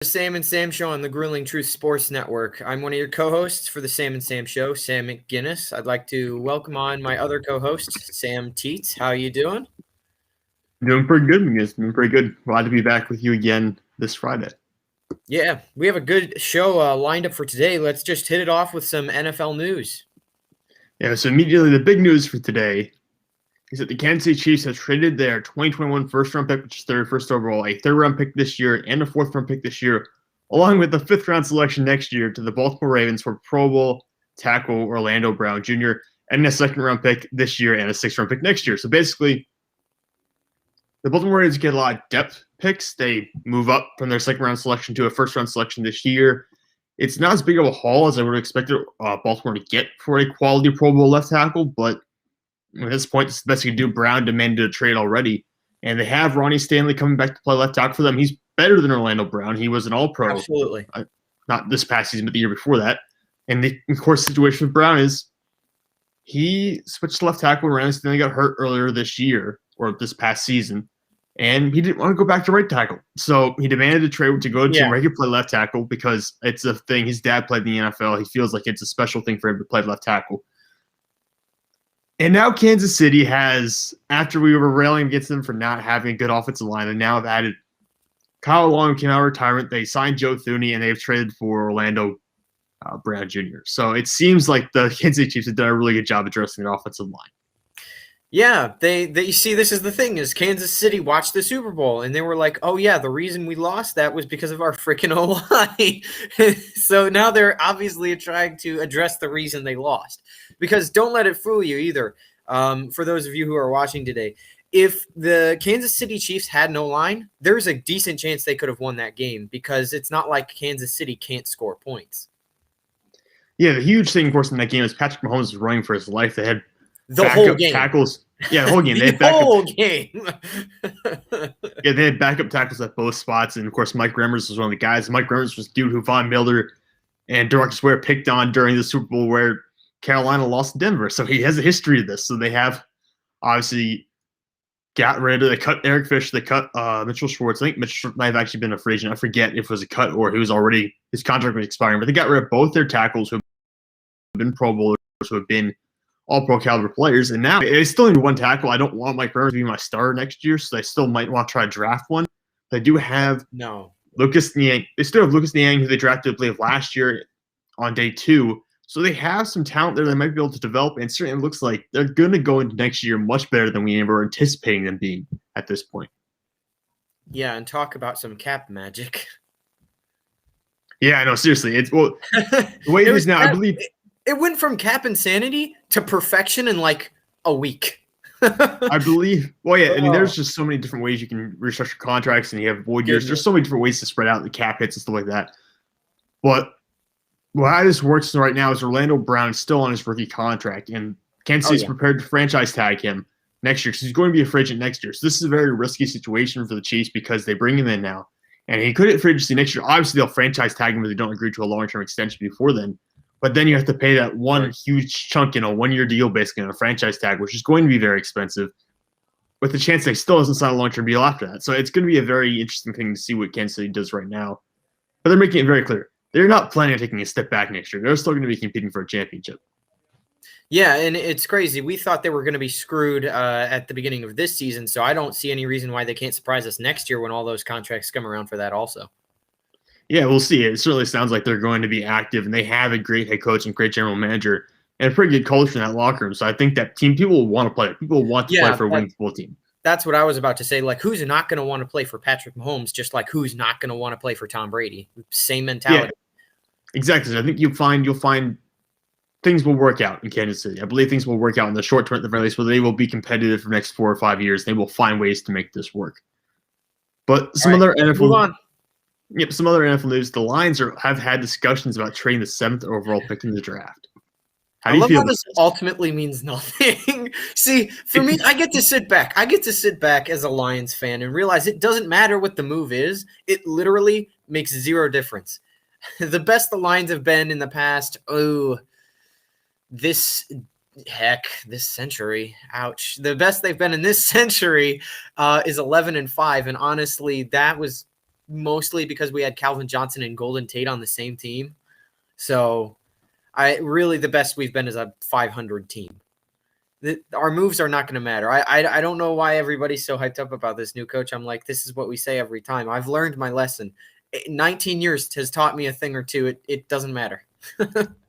The Sam and Sam Show on the Grueling Truth Sports Network. I'm one of your co-hosts for the Sam and Sam Show, Sam McGinnis. I'd like to welcome on my other co-host, Sam Teets. How you doing? Doing pretty good, McGinnis. Doing pretty good. Glad to be back with you again this Friday. Yeah, we have a good show lined up for today. Let's just hit it off with some NFL news. Yeah, so immediately the big news for today is that the Kansas City Chiefs have traded their 2021 first-round pick, which is their first overall, a third-round pick this year, and a fourth-round pick this year, along with the fifth-round selection next year to the Baltimore Ravens for Pro Bowl tackle Orlando Brown Jr., and a second-round pick this year and a sixth-round pick next year. So basically, the Baltimore Ravens get a lot of depth picks. They move up from their second-round selection to a first-round selection this year. It's not as big of a haul as I would have expected Baltimore to get for a quality Pro Bowl left tackle, but at this point, it's the best you can do. Brown demanded a trade already, and they have Ronnie Stanley coming back to play left tackle for them. He's better than Orlando Brown. He was an All-Pro. Absolutely. Not this past season, but the year before that. And the, of course, the situation with Brown is he switched to left tackle when Ronnie Stanley got hurt earlier this year, or this past season, and he didn't want to go back to right tackle. So he demanded a trade to go to where he could play left tackle because it's a thing. His dad played in the NFL. He feels like it's a special thing for him to play left tackle. And now Kansas City has, after we were railing against them for not having a good offensive line, and now have added Kyle Long, who came out of retirement. They signed Joe Thuney, and they've traded for Orlando Brown Jr. So it seems like the Kansas City Chiefs have done a really good job addressing their offensive line. Yeah, they you see, this is the thing, is Kansas City watched the Super Bowl, and they were like, oh, yeah, the reason we lost that was because of our freaking O-line. So now they're obviously trying to address the reason they lost. Because don't let it fool you either, for those of you who are watching today. If the Kansas City Chiefs had no line, there's a decent chance they could have won that game because it's not like Kansas City can't score points. Yeah, the huge thing, of course, in that game is Patrick Mahomes was running for his life. They had the whole game. Tackles. Yeah, the whole game. The whole game. Yeah, they had backup tackles at both spots. And, of course, Mike Remmers was one of the guys. Mike Remmers was the dude who Von Miller and DeMarcus Ware picked on during the Super Bowl where Carolina lost to Denver. So he has a history of this. So they have obviously got rid of – they cut Eric Fish. They cut Mitchell Schwartz. I think Mitchell might have actually been a free agent. I forget if it was a cut or he was already – his contract was expiring. But they got rid of both their tackles who have been Pro Bowlers, who have been – all-pro caliber players, and now they still need one tackle. I don't want Mike Remmers to be my starter next year, so they still might want to try to draft one. They do have Lucas Niang. They still have Lucas Niang, who they drafted, I believe, last year on day 2. So they have some talent there they might be able to develop, and certainly it looks like they're going to go into next year much better than we were anticipating them being at this point. Yeah, and talk about some cap magic. Yeah, I know, seriously. The way it is now, I believe – it went from cap insanity to perfection in like a week. I believe. Well, yeah. I mean, there's just so many different ways you can restructure contracts, and you have void years. There's so many different ways to spread out the cap hits and stuff like that. But how this works right now is Orlando Brown is still on his rookie contract, and Kansas City's prepared to franchise tag him next year because he's going to be a free agent next year. So this is a very risky situation for the Chiefs because they bring him in now, and he could hit free agency next year. Obviously, they'll franchise tag him if they don't agree to a long-term extension before then. But then you have to pay that one huge chunk in a one-year deal, basically, on a franchise tag, which is going to be very expensive, with the chance that he still doesn't sign a long-term deal after that. So it's going to be a very interesting thing to see what Kansas City does right now. But they're making it very clear. They're not planning on taking a step back next year. They're still going to be competing for a championship. Yeah, and it's crazy. We thought they were going to be screwed at the beginning of this season, so I don't see any reason why they can't surprise us next year when all those contracts come around for that also. Yeah, we'll see. It certainly sounds like they're going to be active, and they have a great head coach and great general manager and a pretty good culture in that locker room. So I think that team, people will want to play. People want to play for a winning football team. That's what I was about to say. Like, who's not going to want to play for Patrick Mahomes, just like who's not going to want to play for Tom Brady? Same mentality. Yeah, exactly. I think you'll find things will work out in Kansas City. I believe things will work out in the short term at the very least, where they will be competitive for the next 4 or 5 years. They will find ways to make this work. But some other NFL. Move on. Yep, some other NFL news. The Lions have had discussions about trading the 7th overall pick in the draft. How do you feel? This ultimately means nothing. See, for me, I get to sit back. I get to sit back as a Lions fan and realize it doesn't matter what the move is. It literally makes zero difference. The best the Lions have been in the past, this century. Ouch. The best they've been in this century is 11-5, and honestly, that was mostly because we had Calvin Johnson and Golden Tate on the same team. So the best we've been is a 500 team. Our moves are not going to matter. I don't know why everybody's so hyped up about this new coach. I'm like, this is what we say every time. I've learned my lesson. 19 years has taught me a thing or two. It doesn't matter.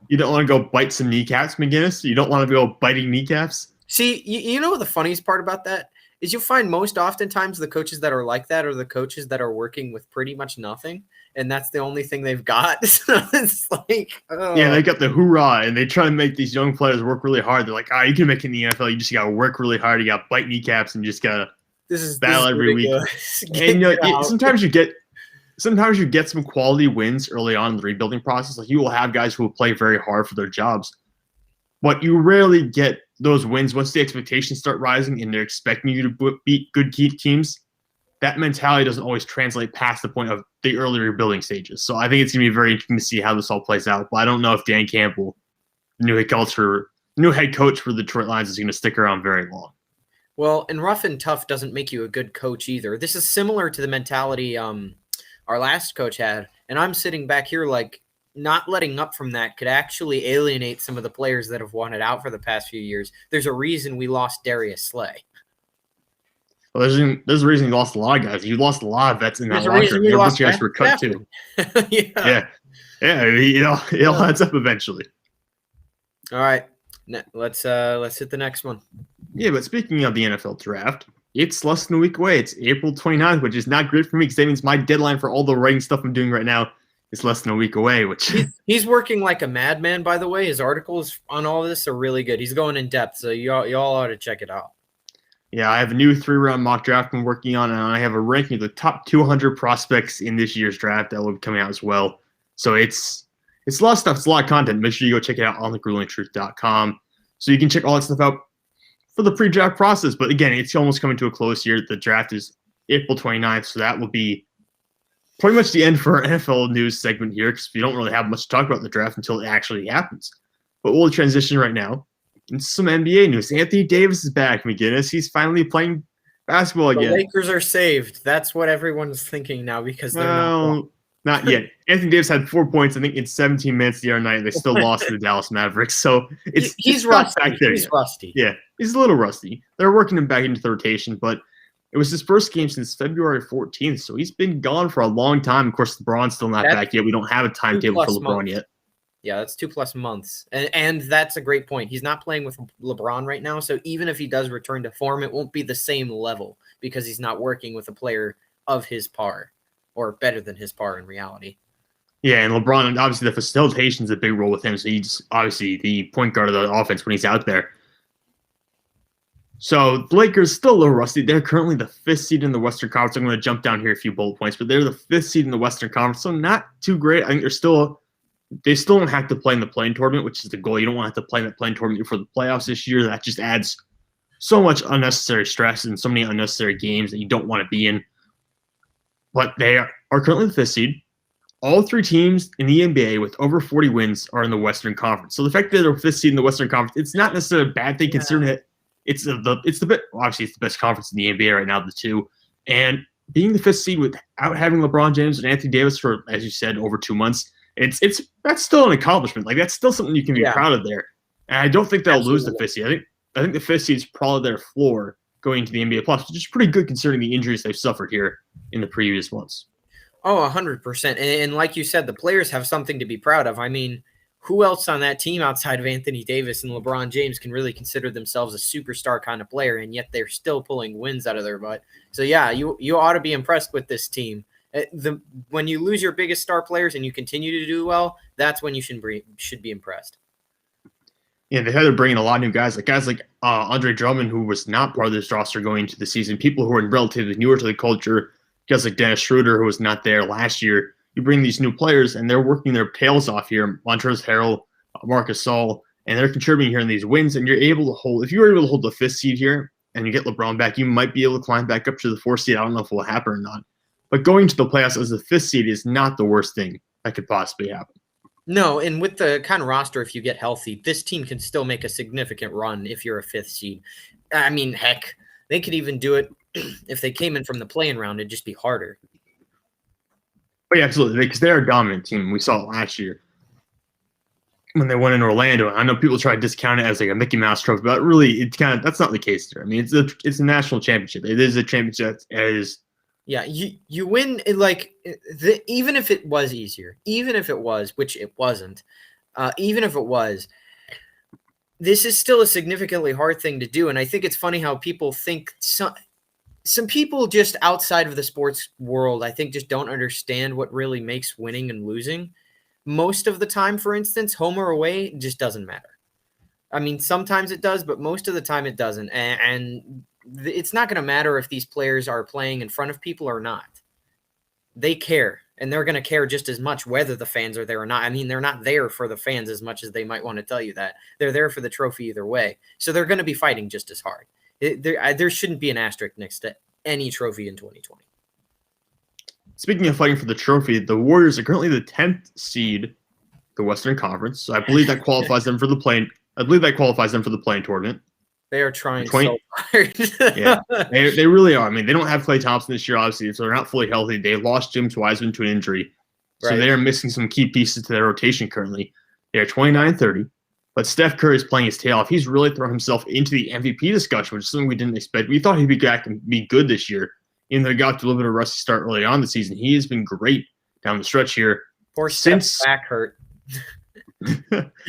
You don't want to go bite some kneecaps, McGinnis? You don't want to go biting kneecaps? See, you know the funniest part about that is you'll find most oftentimes the coaches that are like that are the coaches that are working with pretty much nothing, and that's the only thing they've got. So it's like, oh. Yeah, they got the hoorah, and they try to make these young players work really hard. They're like, you can make it in the NFL. You just got to work really hard. You got to bite kneecaps and just got to battle every week. And sometimes you get some quality wins early on in the rebuilding process. Like, you will have guys who will play very hard for their jobs, but you rarely get those wins once the expectations start rising and they're expecting you to beat good teams. That mentality doesn't always translate past the point of the early rebuilding stages. So I think it's going to be very interesting to see how this all plays out. But I don't know if Dan Campbell, the new head coach for the Detroit Lions, is going to stick around very long. Well, and rough and tough doesn't make you a good coach either. This is similar to the mentality our last coach had. And I'm sitting back here like, not letting up from that could actually alienate some of the players that have wanted out for the past few years. There's a reason we lost Darius Slay. Well, there's a reason you lost a lot of guys. You lost a lot of vets in that locker room. Bunch of guys were cut too. Yeah. It all adds up eventually. All right, let's hit the next one. Yeah, but speaking of the NFL draft, it's less than a week away. It's April 29th, which is not great for me because that means my deadline for all the writing stuff I'm doing right now is less than a week away. Which he's working like a madman, by the way. His articles on all of this are really good. He's going in depth, so y'all ought to check it out. Yeah, I have a new 3-round mock draft I'm working on, and I have a ranking of the top 200 prospects in this year's draft that will be coming out as well. So it's a lot of stuff. It's a lot of content. Make sure you go check it out on thegruelingtruth.com so you can check all that stuff out for the pre-draft process. But again, it's almost coming to a close here. The draft is April 29th, so that will be pretty much the end for our NFL news segment here because we don't really have much to talk about the draft until it actually happens. But we'll transition right now into some NBA news. Anthony Davis is back, McGinnis. He's finally playing basketball again. The Lakers are saved. That's what everyone's thinking now because they're not yet. Anthony Davis had 4 points, I think, in 17 minutes the other night. They still lost to the Dallas Mavericks. So he's rusty. He's rusty. Yeah, he's a little rusty. They're working him back into the rotation, but it was his first game since February 14th, so he's been gone for a long time. Of course, LeBron's still not back yet. We don't have a timetable for LeBron yet. Yeah, that's 2+ months. And that's a great point. He's not playing with LeBron right now, so even if he does return to form, it won't be the same level because he's not working with a player of his par or better than his par in reality. Yeah, and LeBron, obviously the facilitation is a big role with him, so he's obviously the point guard of the offense when he's out there. So the Lakers still a little rusty. They're currently the 5th seed in the Western Conference. I'm going to jump down here a few bullet points, but they're the 5th seed in the Western Conference, so not too great. I think they still don't have to play in the play-in tournament, which is the goal. You don't want to have to play in the play-in tournament for the playoffs this year. That just adds so much unnecessary stress and so many unnecessary games that you don't want to be in. But they are currently the 5th seed. All 3 teams in the NBA with over 40 wins are in the Western Conference. So the fact that they're 5th seed in the Western Conference, it's not necessarily a bad thing considering that obviously it's the best conference in the NBA right now, the 2. And being the 5th seed without having LeBron James and Anthony Davis for, as you said, over 2 months, that's still an accomplishment. Like, that's still something you can be proud of there. And I don't think they'll lose the 5th seed. I think the 5th seed is probably their floor going into the NBA Plus, which is pretty good considering the injuries they've suffered here in the previous months. Oh, 100%. And like you said, the players have something to be proud of. I mean, who else on that team outside of Anthony Davis and LeBron James can really consider themselves a superstar kind of player, and yet they're still pulling wins out of their butt? So, yeah, you ought to be impressed with this team. When you lose your biggest star players and you continue to do well, that's when you should be impressed. Yeah, they had to bring in a lot of new guys like Andre Drummond, who was not part of this roster going into the season, people who are relatively newer to the culture, guys like Dennis Schroeder, who was not there last year. You bring these new players, and they're working their tails off here. Montrezl Harrell, Marcus Gasol, and they're contributing here in these wins. And you're able to hold – if you were able to hold the 5th seed here and you get LeBron back, you might be able to climb back up to the 4th seed. I don't know if it will happen or not. But going to the playoffs as the 5th seed is not the worst thing that could possibly happen. No, and with the kind of roster, if you get healthy, this team can still make a significant run if you're a 5th seed. I mean, heck, they could even do it if they came in from the play-in round. It'd just be harder. Oh, yeah, absolutely, because they're a dominant team. We saw it last year when they went in Orlando. I know people try to discount it as like a Mickey Mouse trophy, but really, that's not the case there. I mean, it's a national championship. It is a championship that is. Yeah, you win like even if it was easier, even if it was, which it wasn't, even if it was, this is still a significantly hard thing to do. And I think it's funny how people think some people just outside of the sports world, I think, just don't understand what really makes winning and losing. Most of the time, for instance, home or away just doesn't matter. I mean, sometimes it does, but most of the time it doesn't. And it's not going to matter if these players are playing in front of people or not. They care, and they're going to care just as much whether the fans are there or not. I mean, they're not there for the fans as much as they might want to tell you that. They're there for the trophy either way. So they're going to be fighting just as hard. There shouldn't be an asterisk next to any trophy in 2020. Speaking of fighting for the trophy, the Warriors are currently the 10th seed, the Western Conference. So I believe that qualifies them for the play. I believe that qualifies them for the play-in tournament. They are trying so hard. Yeah, they really are. I mean, they don't have Klay Thompson this year, obviously, so they're not fully healthy. They lost James Wiseman to an injury, so they are missing some key pieces to their rotation currently. They are 29-30, but Steph Curry is playing his tail off. He's really thrown himself into the MVP discussion, which is something we didn't expect. We thought he'd be back and be good this year, even though he got to a little bit of a rusty start early on the season. He has been great down the stretch here. Poor Steph's back hurt.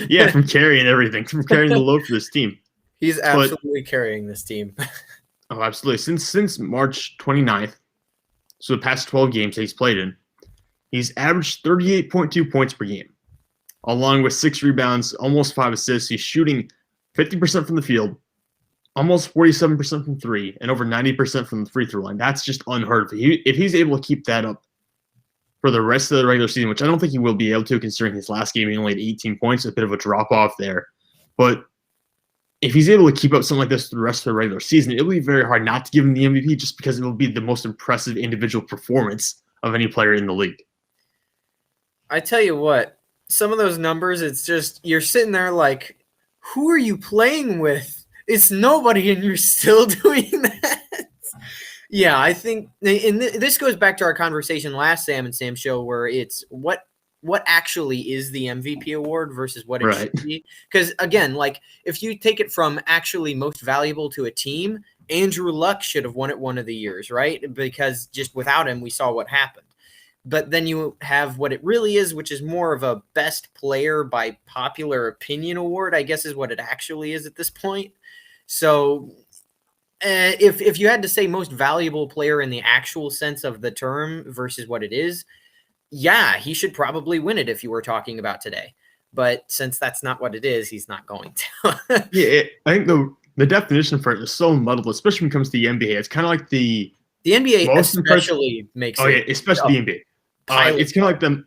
Yeah, from carrying everything, from carrying the load for this team. He's absolutely carrying this team. Oh, absolutely. Since March 29th, so the past 12 games that he's played in, he's averaged 38.2 points per game, along with 6 rebounds, almost 5 assists. He's shooting 50% from the field, almost 47% from 3, and over 90% from the free throw line. That's just unheard of. If he's able to keep that up for the rest of the regular season, which I don't think he will be able to, considering his last game he only had 18 points, a bit of a drop-off there. But if he's able to keep up something like this for the rest of the regular season, it'll be very hard not to give him the MVP just because it will be the most impressive individual performance of any player in the league. I tell you what, some of those numbers, it's just, you're sitting there like, who are you playing with? It's nobody, and you're still doing that. Yeah, I think, and this goes back to our conversation last Sam and Sam show, where it's what actually is the MVP award versus what it should be. Because again, like if you take it from actually most valuable to a team, Andrew Luck should have won it one of the years, right? Because just without him, we saw what happened. But then you have what it really is, which is more of a best player by popular opinion award, I guess is what it actually is at this point. So if you had to say most valuable player in the actual sense of the term versus what it is, yeah, he should probably win it if you were talking about today. But since that's not what it is, he's not going to. Yeah, I think the definition for it is so muddled, especially when it comes to the NBA. It's kind of like the NBA especially makes it. Oh, yeah, especially the NBA. It's kind of like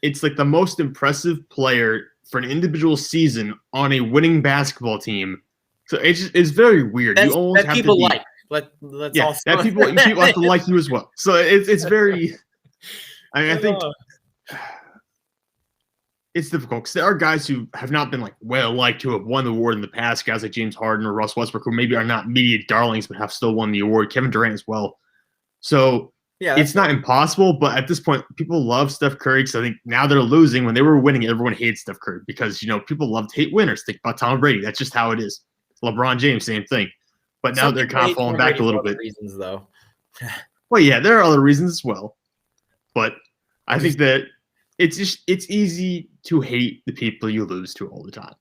it's like the most impressive player for an individual season on a winning basketball team. So it's very weird. You almost have people to be, like. Let's also that people have to like you as well. So it's very. I mean, I think it's difficult because there are guys who have not been like well liked who have won the award in the past. Guys like James Harden or Russ Westbrook, who maybe are not media darlings but have still won the award. Kevin Durant as well. So yeah, it's not impossible, but at this point, people love Steph Curry because I think now they're losing. When they were winning, everyone hates Steph Curry because people love to hate winners. Think about Tom Brady. That's just how it is. LeBron James, same thing. But now they're kind of falling back a little bit. Reasons though. Well, yeah, there are other reasons as well. But I think that it's easy to hate the people you lose to all the time.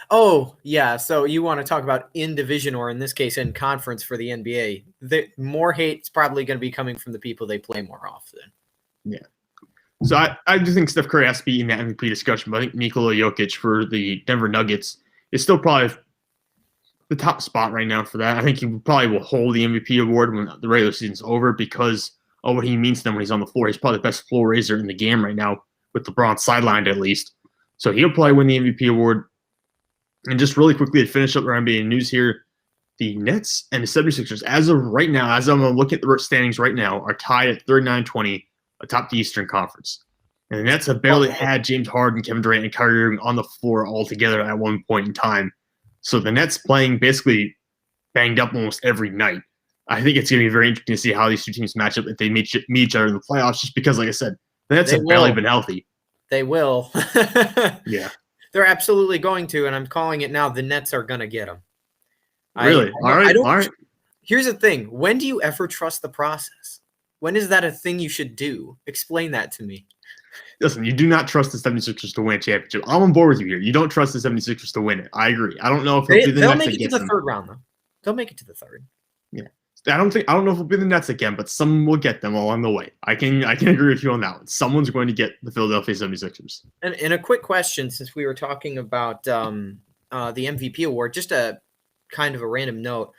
Oh, yeah. So you want to talk about in division, or in this case, in conference for the NBA. More hate's probably going to be coming from the people they play more often. Yeah. So I do think Steph Curry has to be in that MVP discussion, but I think Nikola Jokic for the Denver Nuggets is still probably the top spot right now for that. I think he probably will hold the MVP award when the regular season's over because of what he means to them when he's on the floor. He's probably the best floor raiser in the game right now, with LeBron sidelined at least. So he'll probably win the MVP award. And just really quickly to finish up our NBA news here, the Nets and the 76ers, as of right now, as I'm looking at the standings right now, are tied at 39-20 atop the Eastern Conference. And the Nets have barely had James Harden, Kevin Durant, and Kyrie Irving on the floor all together at one point in time. So the Nets playing basically banged up almost every night. I think it's going to be very interesting to see how these two teams match up if they meet each other in the playoffs, just because, like I said, The Nets have barely been healthy. They will. Yeah. They're absolutely going to, and I'm calling it now. The Nets are going to get them. Really? All right. Here's the thing. When do you ever trust the process? When is that a thing you should do? Explain that to me. Listen, you do not trust the 76ers to win a championship. I'm on board with you here. You don't trust the 76ers to win it. I agree. I don't know if they'll make it to the third round, though. They'll make it to the third. Yeah. I don't know if it'll be the Nets again, but someone will get them along the way. I can agree with you on that one. Someone's going to get the Philadelphia 76ers. And a quick question, since we were talking about the MVP award, just a kind of a random note.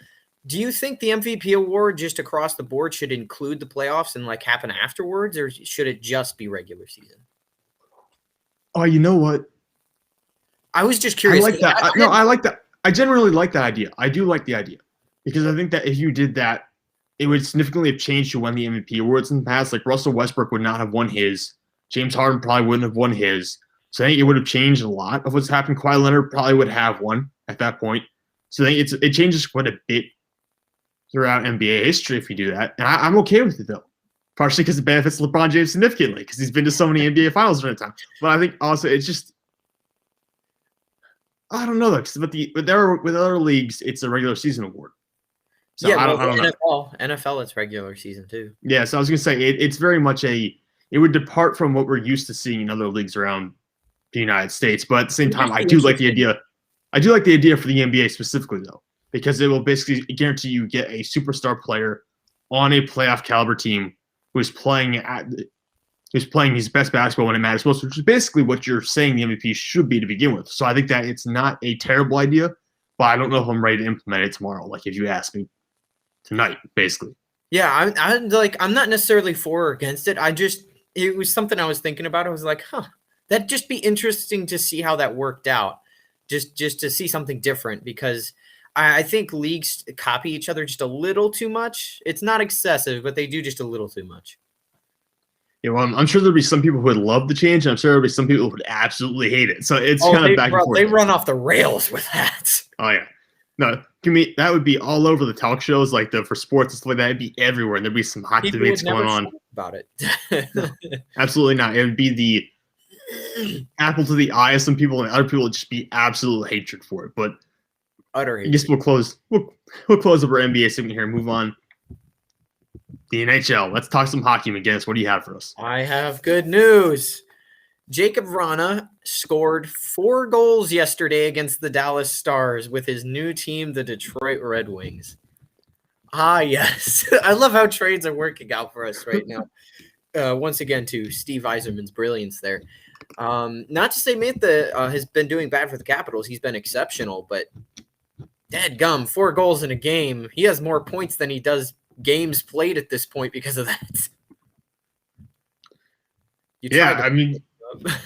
Do you think the MVP award just across the board should include the playoffs and like happen afterwards, or should it just be regular season? Oh, you know what? I was just curious. I like that. I like that. I generally like that idea. I do like the idea because I think that if you did that, it would significantly have changed who won the MVP awards in the past. Like Russell Westbrook would not have won his. James Harden probably wouldn't have won his. So I think it would have changed a lot of what's happened. Kawhi Leonard probably would have won at that point. So I think it changes quite a bit throughout NBA history if you do that. And I'm okay with it, though. Partially because it benefits LeBron James significantly because he's been to so many NBA finals during the time. But I think also it's just – I don't know, though. With other leagues, it's a regular season award. So yeah, I don't know. NFL, it's regular season, too. Yeah, so I was going to say it's very much it would depart from what we're used to seeing in other leagues around the United States. But at the same time, I do like the idea. I do like the idea for the NBA specifically, though, because it will basically guarantee you get a superstar player on a playoff caliber team who's playing his best basketball when it matters most, which is basically what you're saying the MVP should be to begin with. So I think that it's not a terrible idea, but I don't know if I'm ready to implement it tomorrow. Like if you ask me tonight, basically. Yeah, I'm not necessarily for or against it. It was something I was thinking about. I was like, that'd just be interesting to see how that worked out. Just to see something different, because I think leagues copy each other just a little too much. It's not excessive, but they do just a little too much. Yeah, well, I'm sure there'll be some people who would love the change, and I'm sure there'll be some people who would absolutely hate it. So it's kind of back and forth. They run off the rails with that. Oh yeah, no, that would be all over the talk shows, like for sports and stuff like that. It'd be everywhere, and there'd be some hot debates going on about it. No, absolutely not. It would be the apple to the eye of some people, and other people would just be absolute hatred for it. But utter hatred. I guess we'll close up our NBA segment here and move on. The NHL. Let's talk some hockey, McGinnis. What do you have for us? I have good news. Jacob Vrana scored 4 goals yesterday against the Dallas Stars with his new team, the Detroit Red Wings. Ah, yes. I love how trades are working out for us right now. Once again, to Steve Yzerman's brilliance there. Not to say Mantha has been doing bad for the Capitals. He's been exceptional, but dadgum, 4 goals in a game. He has more points than he does games played at this point because of that. I mean,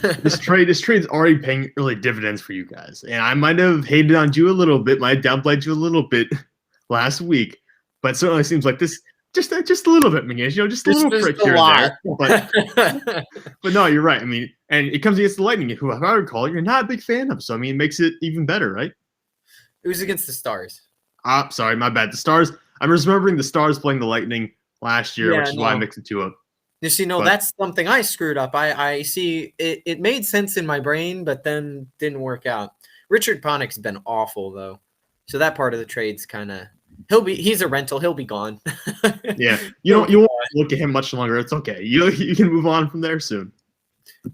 this trade's already paying early dividends for you guys. And I might have hated on you a little bit, might have downplayed you a little bit last week, but it certainly seems like this just a little bit, McGinnis, just a little prick here and there. But no, you're right. I mean, and it comes against the Lightning, who, if I recall, you're not a big fan of. So, I mean, it makes it even better, right? It was against the Stars. Sorry, my bad. The Stars. I'm remembering the Stars playing the Lightning last year, which is why I mixed the two up. You see, that's something I screwed up. I see it made sense in my brain, but then didn't work out. Richard Panik's been awful, though. So that part of the trade's kind of he's a rental. He'll be gone. Yeah. You won't look at him much longer. It's okay. You can move on from there soon.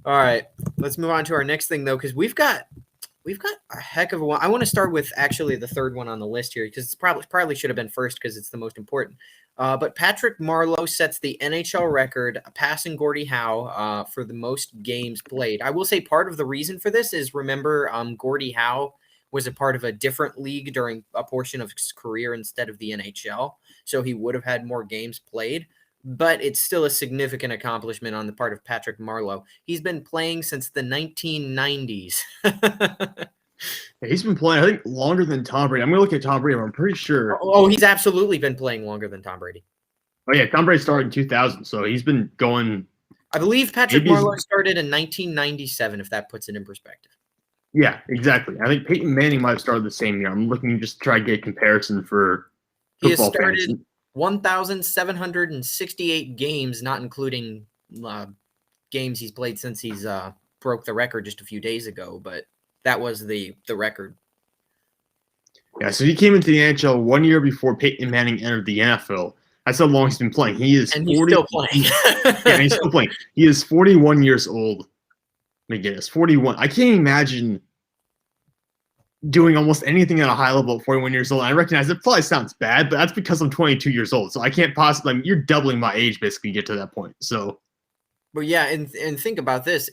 All right. Let's move on to our next thing, though, because we've got a heck of a one. I want to start with actually the third one on the list here because it's probably should have been first because it's the most important. But Patrick Marleau sets the NHL record, passing Gordie Howe for the most games played. I will say part of the reason for this is, remember, Gordie Howe was a part of a different league during a portion of his career instead of the NHL, so he would have had more games played. But it's still a significant accomplishment on the part of Patrick Marleau. He's been playing since the 1990s. He's been playing, I think, longer than Tom Brady. I'm going to look at Tom Brady. I'm pretty sure. Oh, he's absolutely been playing longer than Tom Brady. Oh, yeah. Tom Brady started in 2000, so he's been going. I believe Patrick Marleau started in 1997, if that puts it in perspective. Yeah, exactly. I think Peyton Manning might have started the same year. I'm looking just to try to get a comparison for football He has started fans. 1,768 games, not including games he's played since he's broke the record just a few days ago, but that was the record. Yeah, so he came into the NHL 1 year before Peyton Manning entered the NFL. That's how long he's been playing. He's still playing. Yeah, he's still playing. He is 41 years old. McGinnis, 41. I can't imagine doing almost anything at a high level at 41 years old. I recognize it probably sounds bad, but that's because I'm 22 years old. So I can't possibly. I mean, you're doubling my age basically to get to that point. So, but yeah, and think about this.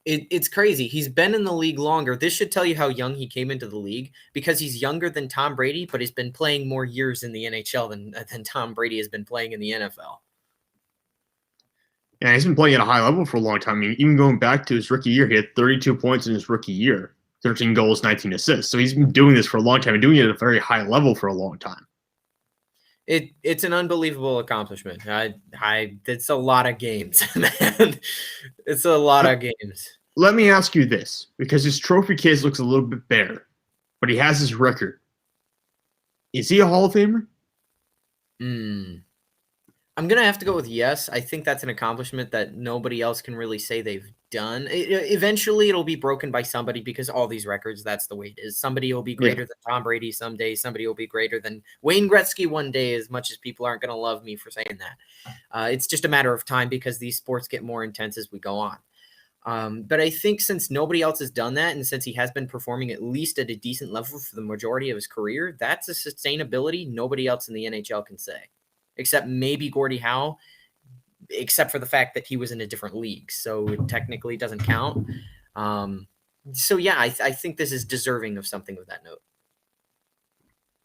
It's crazy. He's been in the league longer. This should tell you how young he came into the league, because he's younger than Tom Brady, but he's been playing more years in the NHL than Tom Brady has been playing in the NFL. Yeah, he's been playing at a high level for a long time. I mean, even going back to his rookie year, he had 32 points in his rookie year, 13 goals, 19 assists. So he's been doing this for a long time and doing it at a very high level for a long time. It's an unbelievable accomplishment. It's a lot of games, man. It's a lot of games. Let me ask you this, because his trophy case looks a little bit bare, but he has his record. Is he a Hall of Famer? I'm going to have to go with yes. I think that's an accomplishment that nobody else can really say they've done. Eventually, it'll be broken by somebody, because all these records, that's the way it is. Somebody will be greater than Tom Brady someday. Somebody will be greater than Wayne Gretzky one day, as much as people aren't going to love me for saying that. It's just a matter of time, because these sports get more intense as we go on. But I think since nobody else has done that, and since he has been performing at least at a decent level for the majority of his career, that's a sustainability nobody else in the NHL can say, except maybe Gordie Howe, except for the fact that he was in a different league, so it technically doesn't count. So yeah, I think this is deserving of something with that note.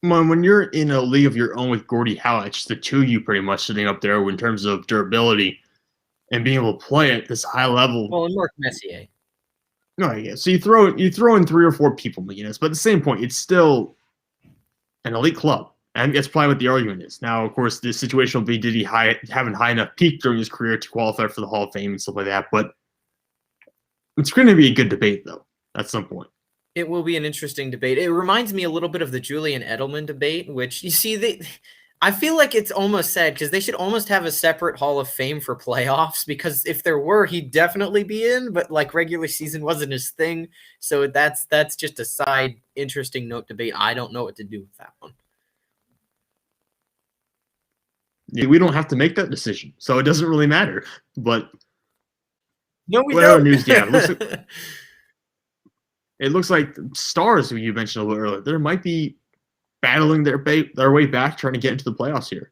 When you're in a league of your own with Gordie Howe, it's just the two of you pretty much sitting up there in terms of durability and being able to play at this high level. Well, and Mark Messier. No, yeah. So you throw in 3 or 4 people, McGinnis, but at the same point, it's still an elite club. And that's probably what the argument is. Now, of course, the situation will be, did he have a high enough peak during his career to qualify for the Hall of Fame and stuff like that? But it's going to be a good debate, though, at some point. It will be an interesting debate. It reminds me a little bit of the Julian Edelman debate, which, you see, I feel like it's almost sad, because they should almost have a separate Hall of Fame for playoffs, because if there were, he'd definitely be in, but like regular season wasn't his thing. So that's just a side interesting note debate. I don't know what to do with that one. Yeah, we don't have to make that decision, so it doesn't really matter. But no, we don't. News, yeah, it looks like Stars, who you mentioned a little earlier, there might be battling their way back, trying to get into the playoffs here.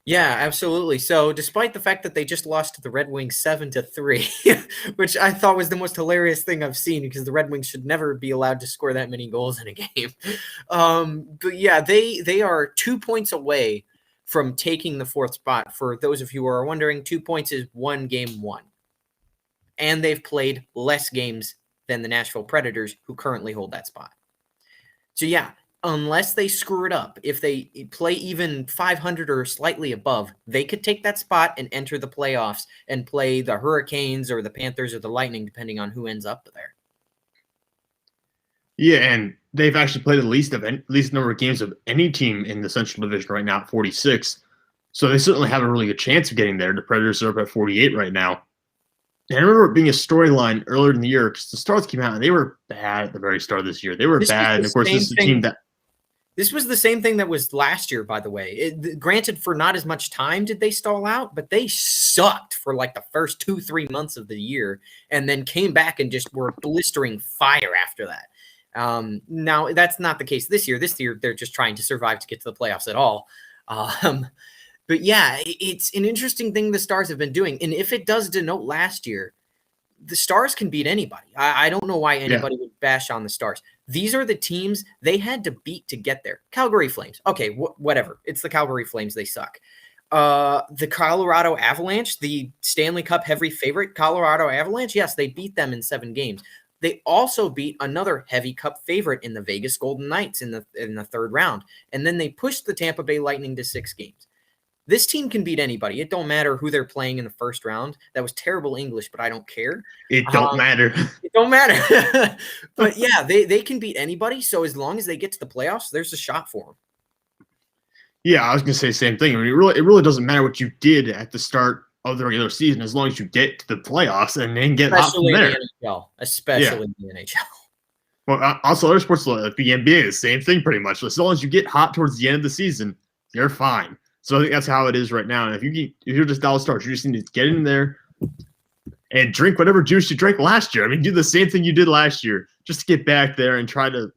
Yeah, absolutely. So despite the fact that they just lost to the Red Wings 7-3, which I thought was the most hilarious thing I've seen, because the Red Wings should never be allowed to score that many goals in a game. But yeah, they are 2 points away from taking the 4th spot. For those of you who are wondering, 2 points is 1 game won. And they've played less games than the Nashville Predators, who currently hold that spot. So yeah, unless they screw it up, if they play even 500 or slightly above, they could take that spot and enter the playoffs and play the Hurricanes or the Panthers or the Lightning, depending on who ends up there. Yeah, and they've actually played the least number of games of any team in the Central Division right now at 46. So they certainly have a really good chance of getting there. The Predators are up at 48 right now. And I remember it being a storyline earlier in the year, because the Stars came out and they were bad at the very start of this year. They were bad. And of course, this is a team that. This was the same thing that was last year, by the way. Granted, for not as much time did they stall out, but they sucked for like the first 2-3 months of the year, and then came back and just were blistering fire after that. Now, that's not the case this year. This year, they're just trying to survive to get to the playoffs at all. But yeah, it's an interesting thing the Stars have been doing. And if it does denote last year, the Stars can beat anybody. I don't know why anybody would bash on the Stars. These are the teams they had to beat to get there. Calgary Flames. Okay, whatever. It's the Calgary Flames. They suck. The Colorado Avalanche, the Stanley Cup heavy favorite, Colorado Avalanche, yes, they beat them in 7 games. They also beat another heavy cup favorite in the Vegas Golden Knights in the 3rd round. And then they pushed the Tampa Bay Lightning to 6 games. This team can beat anybody. It don't matter who they're playing in the 1st round. That was terrible English, but I don't care. It don't matter. It don't matter. But yeah, they can beat anybody. So as long as they get to the playoffs, there's a shot for them. Yeah, I was going to say the same thing. I mean, it really doesn't matter what you did at the start of the regular season as long as you get to the playoffs and then get hot from Especially in there. the NHL. Especially in the NHL. Well, also other sports like the NBA, the same thing pretty much. As long as you get hot towards the end of the season, you're fine. So I think that's how it is right now. And if you're just Dallas Stars, you just need to get in there and drink whatever juice you drank last year. I mean, do the same thing you did last year, just to get back there and try to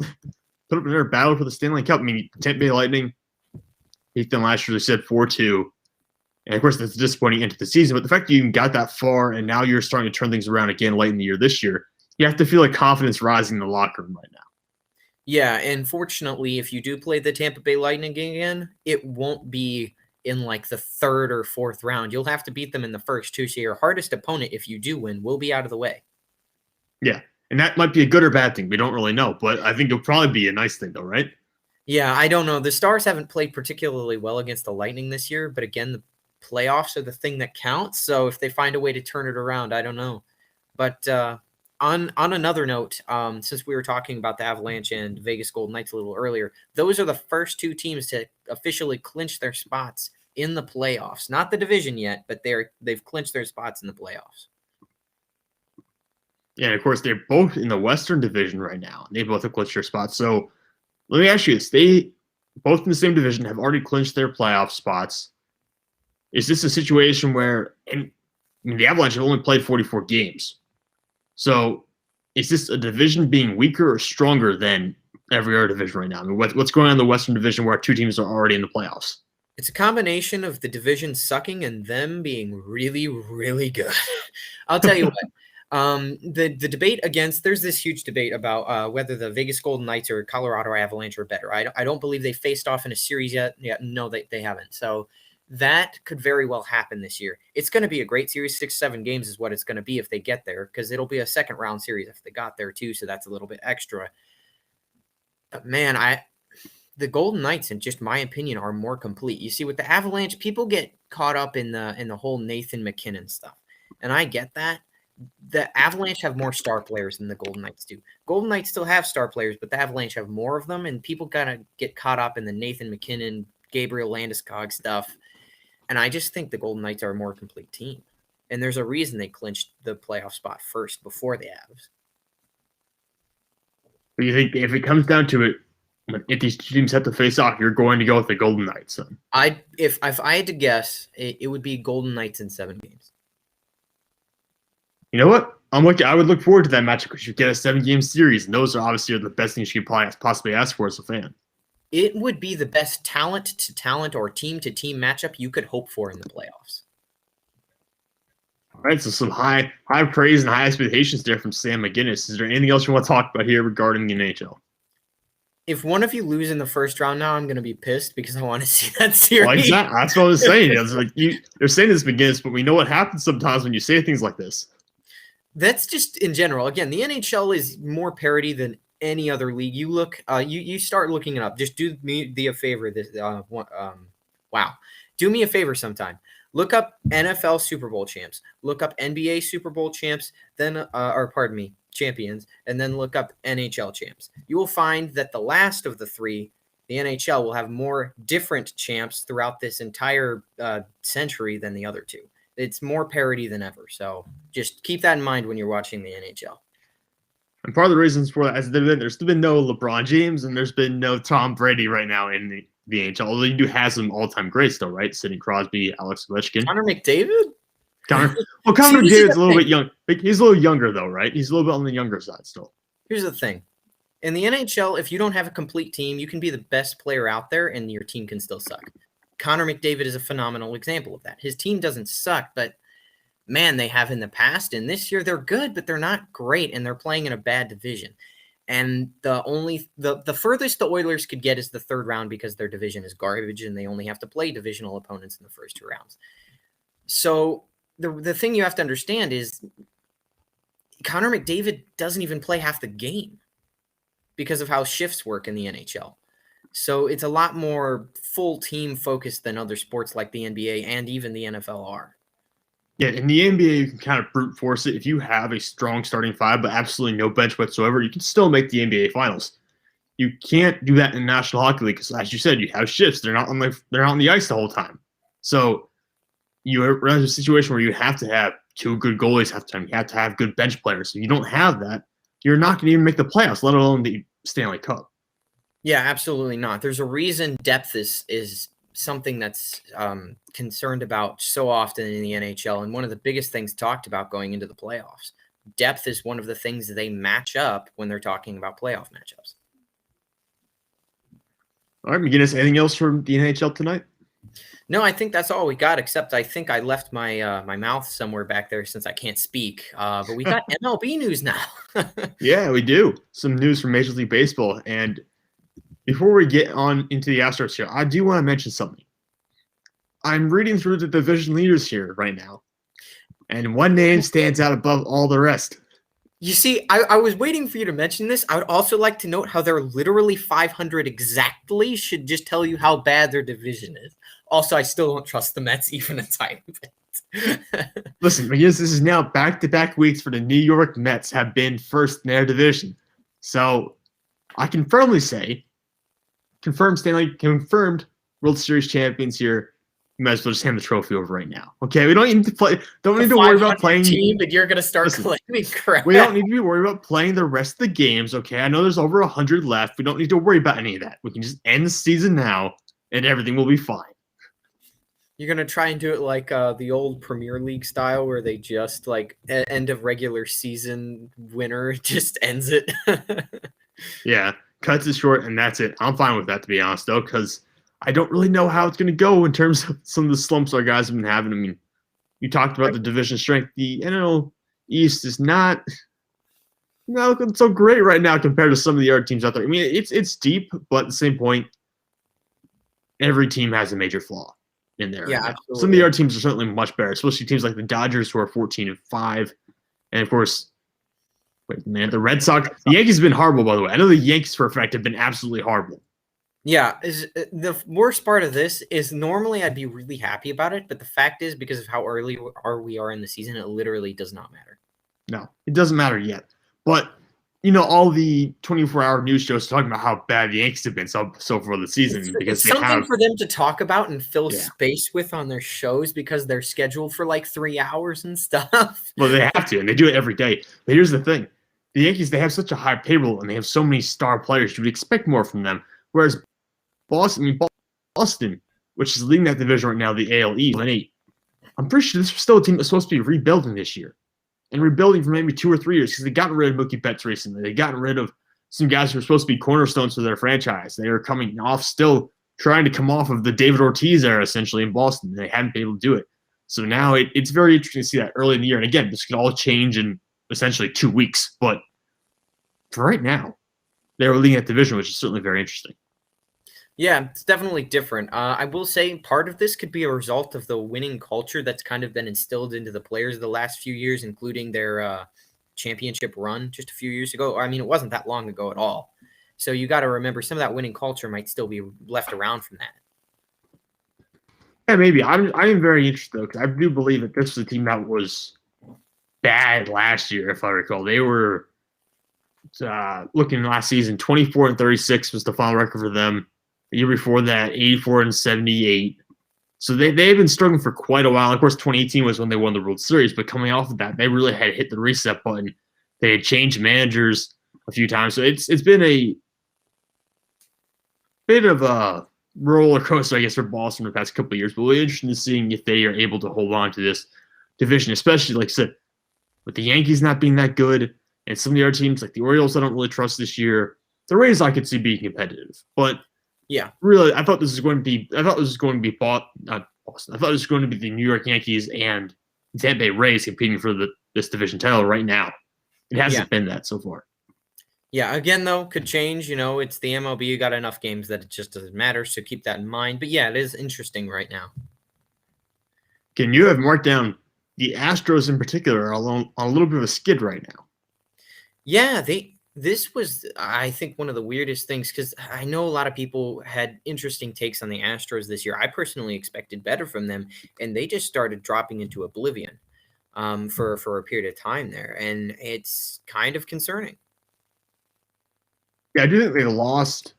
put up another battle for the Stanley Cup. I mean, Tampa Bay Lightning beat them last year. They said 4-2. And of course, that's a disappointing end to the season. But the fact that you even got that far and now you're starting to turn things around again late in the year this year, you have to feel like confidence rising in the locker room right now. Yeah, and fortunately, if you do play the Tampa Bay Lightning again, it won't be in like the third or fourth round. You'll have to beat them in the first two. So your hardest opponent, if you do win, will be out of the way. Yeah, and that might be a good or bad thing. We don't really know, but I think it'll probably be a nice thing, though, right? Yeah, I don't know. The Stars haven't played particularly well against the Lightning this year, but again, the playoffs are the thing that counts. So if they find a way to turn it around, I don't know. But on another note, since we were talking about the Avalanche and Vegas Golden Knights a little earlier, those are the first two teams to officially clinch their spots in the playoffs. Not the division yet, but they've clinched their spots in the playoffs. Yeah, and of course, they're both in the Western Division right now. They both have clinched their spots. So let me ask you this. They both in the same division have already clinched their playoff spots. Is this a situation where the Avalanche have only played 44 games? So is this a division being weaker or stronger than every other division right now? I mean, what's going on in the Western Division where two teams are already in the playoffs? It's a combination of the division sucking and them being really, really good. I'll tell you what. The debate there's this huge debate about whether the Vegas Golden Knights or Colorado Avalanche are better. I don't believe they faced off in a series yet. Yeah, no, they haven't. So that could very well happen this year. It's going to be a great series. 6-7 games is what it's going to be if they get there, because it'll be a second round series if they got there too. So that's a little bit extra. But man, the Golden Knights, in just my opinion, are more complete. You see, with the Avalanche, people get caught up in the whole Nathan McGinnis stuff, and I get that. The Avalanche have more star players than the Golden Knights do. Golden Knights still have star players, but the Avalanche have more of them, and people gotta get caught up in the Nathan McKinnon, Gabriel Landeskog stuff. And I just think the Golden Knights are a more complete team. And there's a reason they clinched the playoff spot first before the Avs. But you think if it comes down to it, if these two teams have to face off, you're going to go with the Golden Knights then? If I had to guess, it would be Golden Knights in 7 games. You know what? I would look forward to that matchup because you get a 7-game series, and those are obviously the best things you could possibly ask for as a fan. It would be the best talent-to-talent or team-to-team matchup you could hope for in the playoffs. All right, so some high praise and high expectations there from Sam McGinnis. Is there anything else you want to talk about here regarding the NHL? If one of you lose in the first round now, I'm going to be pissed because I want to see that series. Well, exactly. That's what I was saying. It's like they're saying this McGinnis, but we know what happens sometimes when you say things like this. That's just in general. Again, the NHL is more parity than any other league. You look, you start looking it up. Just do me a favor. Do me a favor sometime. Look up NFL Super Bowl champs. Look up NBA Super Bowl champs. Champions, and then look up NHL champs. You will find that the last of the three, the NHL, will have more different champs throughout this entire century than the other two. It's more parity than ever. So just keep that in mind when you're watching the NHL. And part of the reasons for that is there's been no LeBron James and there's been no Tom Brady right now in the NHL. Although you do have some all-time greats, though, right? Sidney Crosby, Alex Ovechkin. Connor McDavid? Connor McDavid's a little bit young. He's a little younger, though, right? He's a little bit on the younger side still. Here's the thing. In the NHL, if you don't have a complete team, you can be the best player out there and your team can still suck. Connor McDavid is a phenomenal example of that. His team doesn't suck, but man, they have in the past. And this year they're good, but they're not great. And they're playing in a bad division. And the furthest the Oilers could get is the third round because their division is garbage and they only have to play divisional opponents in the first 2 rounds. So the thing you have to understand is Connor McDavid doesn't even play half the game because of how shifts work in the NHL. So it's a lot more full team focused than other sports like the NBA and even the NFL are. Yeah, in the NBA, you can kind of brute force it. If you have a strong starting five, but absolutely no bench whatsoever, you can still make the NBA Finals. You can't do that in the National Hockey League because, as you said, you have shifts. They're not on the ice the whole time. So you run into a situation where you have to have two good goalies half the time. You have to have good bench players. So you don't have that, you're not going to even make the playoffs, let alone the Stanley Cup. Yeah, absolutely not. There's a reason depth is something that's concerned about so often in the NHL, and one of the biggest things talked about going into the playoffs. Depth is one of the things that they match up when they're talking about playoff matchups. All right, McGinnis, anything else from the NHL tonight? No, I think that's all we got, except I think I left my my mouth somewhere back there since I can't speak. But we got MLB news now. Yeah, we do. Some news from Major League Baseball. And before we get on into the Astros here, I do want to mention something. I'm reading through the division leaders here right now, and one name stands out above all the rest. You see, I was waiting for you to mention this. I would also like to note how they're literally 500 exactly. Should just tell you how bad their division is. Also, I still don't trust the Mets even a tiny bit. Listen, McGinnis, this is now back-to-back weeks for the New York Mets have been first in their division. So I can firmly say, confirmed World Series champions here. You might as well just hand the trophy over right now. Okay, we don't need to play. Don't need to worry about playing. Team, but you're gonna start claiming crap. We don't need to be worried about playing the rest of the games. Okay, I know there's over 100 left. We don't need to worry about any of that. We can just end the season now, and everything will be fine. You're gonna try and do it like the old Premier League style, where they just like end of regular season winner just ends it. Yeah, cuts it short, and that's it. I'm fine with that, to be honest, though, because I don't really know how it's going to go in terms of some of the slumps our guys have been having. I mean, you talked about the division strength. The NL East is not looking so great right now compared to some of the other teams out there. I mean, it's deep, but at the same point, every team has a major flaw in there. Yeah, right. Some of the other teams are certainly much better, especially teams like the Dodgers, who are 14-5, and of course, the Red Sox. The Yankees have been horrible, by the way. I know the Yankees, for a fact, have been absolutely horrible. Yeah, the worst part of this is normally I'd be really happy about it, but the fact is, because of how early we are in the season, it literally does not matter. No, it doesn't matter yet. But all the 24-hour news shows talking about how bad the Yankees have been so far this season. It's something for them to talk about and fill space with on their shows because they're scheduled for like 3 hours and stuff. Well, they have to, and they do it every day. But here's the thing. The Yankees, they have such a high payroll, and they have so many star players. You would expect more from them. Whereas Boston, which is leading that division right now, the AL East, 8. I'm pretty sure this is still a team that's supposed to be rebuilding this year. And rebuilding for maybe 2 or 3 years because they've gotten rid of Mookie Betts recently. They've gotten rid of some guys who are supposed to be cornerstones for their franchise. They are coming off, still trying to come off of the David Ortiz era, essentially, in Boston. They haven't been able to do it. So now it's very interesting to see that early in the year. And again, this could all change in essentially 2 weeks. But for right now, they're leading that division, which is certainly very interesting. Yeah, it's definitely different. I will say part of this could be a result of the winning culture that's kind of been instilled into the players the last few years, including their championship run just a few years ago. I mean, it wasn't that long ago at all. So you got to remember some of that winning culture might still be left around from that. Yeah, maybe. I am very interested, though, because I do believe that this was a team that was bad last year, if I recall. They were looking last season, 24-36 was the final record for them. The year before that, 84-78. So they've been struggling for quite a while. Of course, 2018 was when they won the World Series, but coming off of that, they really had hit the reset button. They had changed managers a few times. So it's been a bit of a roller coaster, I guess, for Boston the past couple of years. But we're interested in seeing if they are able to hold on to this division, especially, like I said, with the Yankees not being that good and some of the other teams, like the Orioles, I don't really trust this year. The Rays I could see being competitive, but yeah, really, I thought this was going to be not Boston. I thought it was going to be the New York Yankees and Tampa Bay Rays competing for this division title right now. It hasn't been that so far. Yeah, again, though, could change. It's the MLB. You got enough games that it just doesn't matter, so keep that in mind. But yeah, it is interesting right now. Can you have marked down the Astros in particular are on a little bit of a skid right now? Yeah, this was, I think, one of the weirdest things because I know a lot of people had interesting takes on the Astros this year. I personally expected better from them, and they just started dropping into oblivion for a period of time there, and it's kind of concerning. Yeah, I do think they lost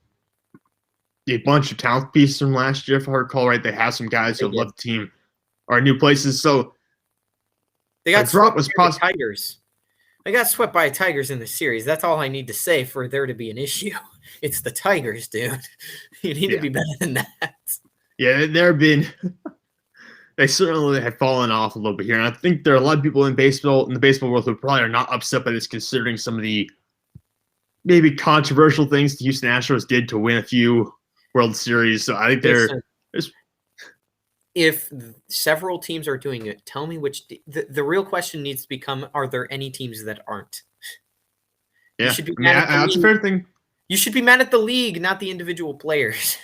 a bunch of talent pieces from last year, if I recall right. They have some guys who have left the team. or new places. So They got drop swept was by the Tigers. They got swept by Tigers in the series. That's all I need to say for there to be an issue. It's the Tigers, dude. You need to be better than that. Yeah, there have been. They certainly have fallen off a little bit here, and I think there are a lot of people in the baseball world who probably are not upset by this, considering some of the maybe controversial things the Houston Astros did to win a few World Series. So I think there's. If several teams are doing it, tell me which. The real question needs to become: are there any teams that aren't? Yeah, you should be that's a fair thing. You should be mad at the league, not the individual players.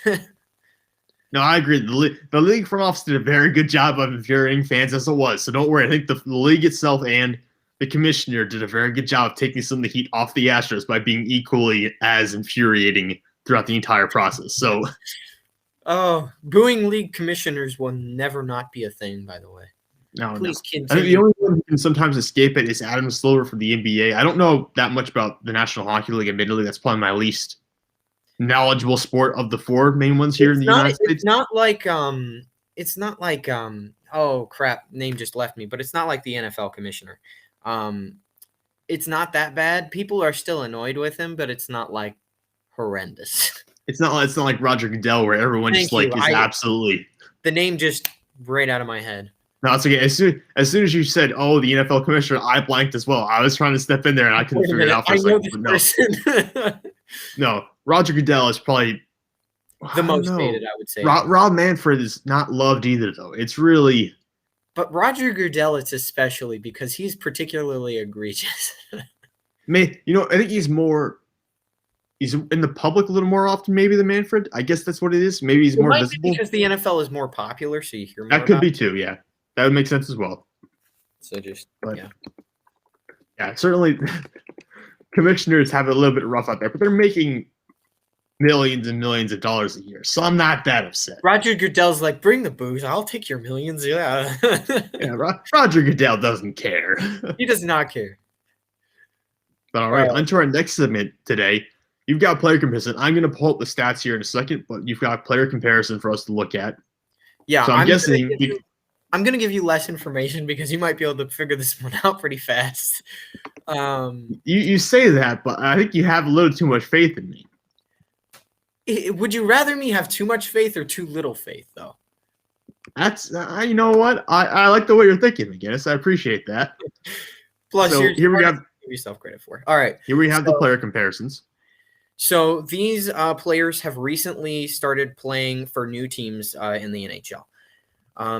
No, I agree. The league front office did a very good job of infuriating fans as it was. So don't worry. I think the league itself and the commissioner did a very good job of taking some of the heat off the Astros by being equally as infuriating throughout the entire process. So, booing league commissioners will never not be a thing, by the way. Please continue. I think the only one who can sometimes escape it is Adam Silver for the NBA. I don't know that much about the National Hockey League, admittedly. That's probably my least knowledgeable sport of the four main ones here in the United States. It's not like oh crap, name just left me, but it's not like the NFL commissioner. It's not that bad. People are still annoyed with him, but it's not like horrendous. It's not like Roger Goodell where everyone is absolutely. The name just right out of my head. No, it's okay. As soon as you said, "Oh, the NFL commissioner," I blanked as well. I was trying to step in there and I couldn't figure it out for a second. No, Roger Goodell is probably the most hated, I would say. Rob Manfred is not loved either, though. It's really. But Roger Goodell, it's especially because he's particularly egregious. I think he's in the public a little more often, maybe, than Manfred. I guess that's what it is. Maybe he's more visible. Because the NFL is more popular, so you hear more. That could be too, yeah. That would make sense as well. So yeah, certainly. Commissioners have it a little bit rough out there, but they're making millions and millions of dollars a year, so I'm not that upset. Roger Goodell's like, bring the booze, I'll take your millions. Yeah. Roger Goodell doesn't care. He does not care. But all right, on to our next segment today. You've got player comparison. I'm going to pull up the stats here in a second, but you've got player comparison for us to look at. Yeah, so I'm guessing. I'm going to give you less information because you might be able to figure this one out pretty fast. You say that, but I think you have a little too much faith in me. Would you rather me have too much faith or too little faith, though? That's you know what? I like the way you're thinking, McGinnis. I appreciate that. Plus, so here we have give yourself credit for. All right, here we have the player comparisons. So these players have recently started playing for new teams in the NHL.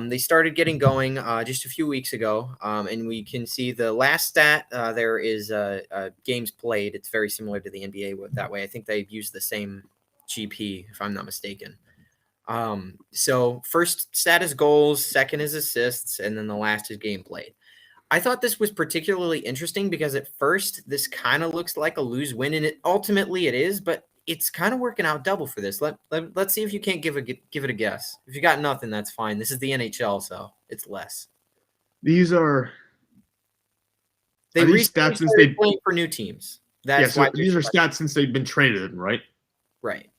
They started getting going just a few weeks ago, and we can see the last stat there is games played. It's very similar to the NBA that way. I think they've used the same GP, if I'm not mistaken. So first stat is goals, second is assists, and then the last is game played. I thought this was particularly interesting because at first this kind of looks like a lose-win, and ultimately it is, but it's kind of working out double for this. Let's see if you can't give it a guess. If you got nothing, that's fine. This is the NHL, so it's less. These are recently started playing for new teams. That's why these are stats since they've been traded, right? Right.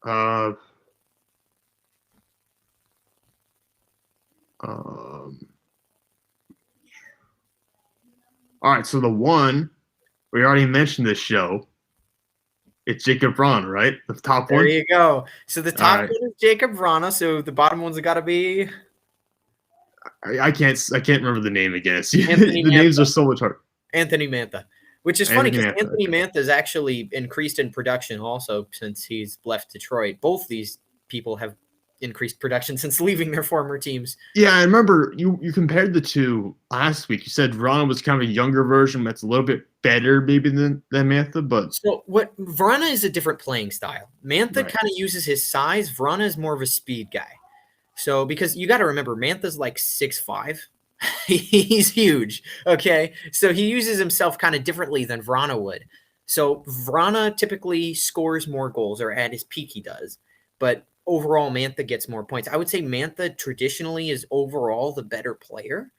All right, so the one we already mentioned this show. It's Jacob Vrana, right? The top one. There you go. So the top one is Jacob Vrana. So the bottom one's got to be. I can't remember the name again. The names are so much harder. Anthony Mantha, which is funny because Anthony Mantha has actually increased in production also since he's left Detroit. Both these people have increased production since leaving their former teams. Yeah, I remember you compared the two last week. You said Vrana was kind of a younger version that's a little bit better maybe than Mantha, but so what Vrana is a different playing style. Mantha kind of uses his size. Vrana is more of a speed guy. So because you got to remember Mantha's like 6'5". He's huge. Okay. So he uses himself kind of differently than Vrana would. So Vrana typically scores more goals, or at his peak he does. But overall, Mantha gets more points. I would say Mantha traditionally is overall the better player,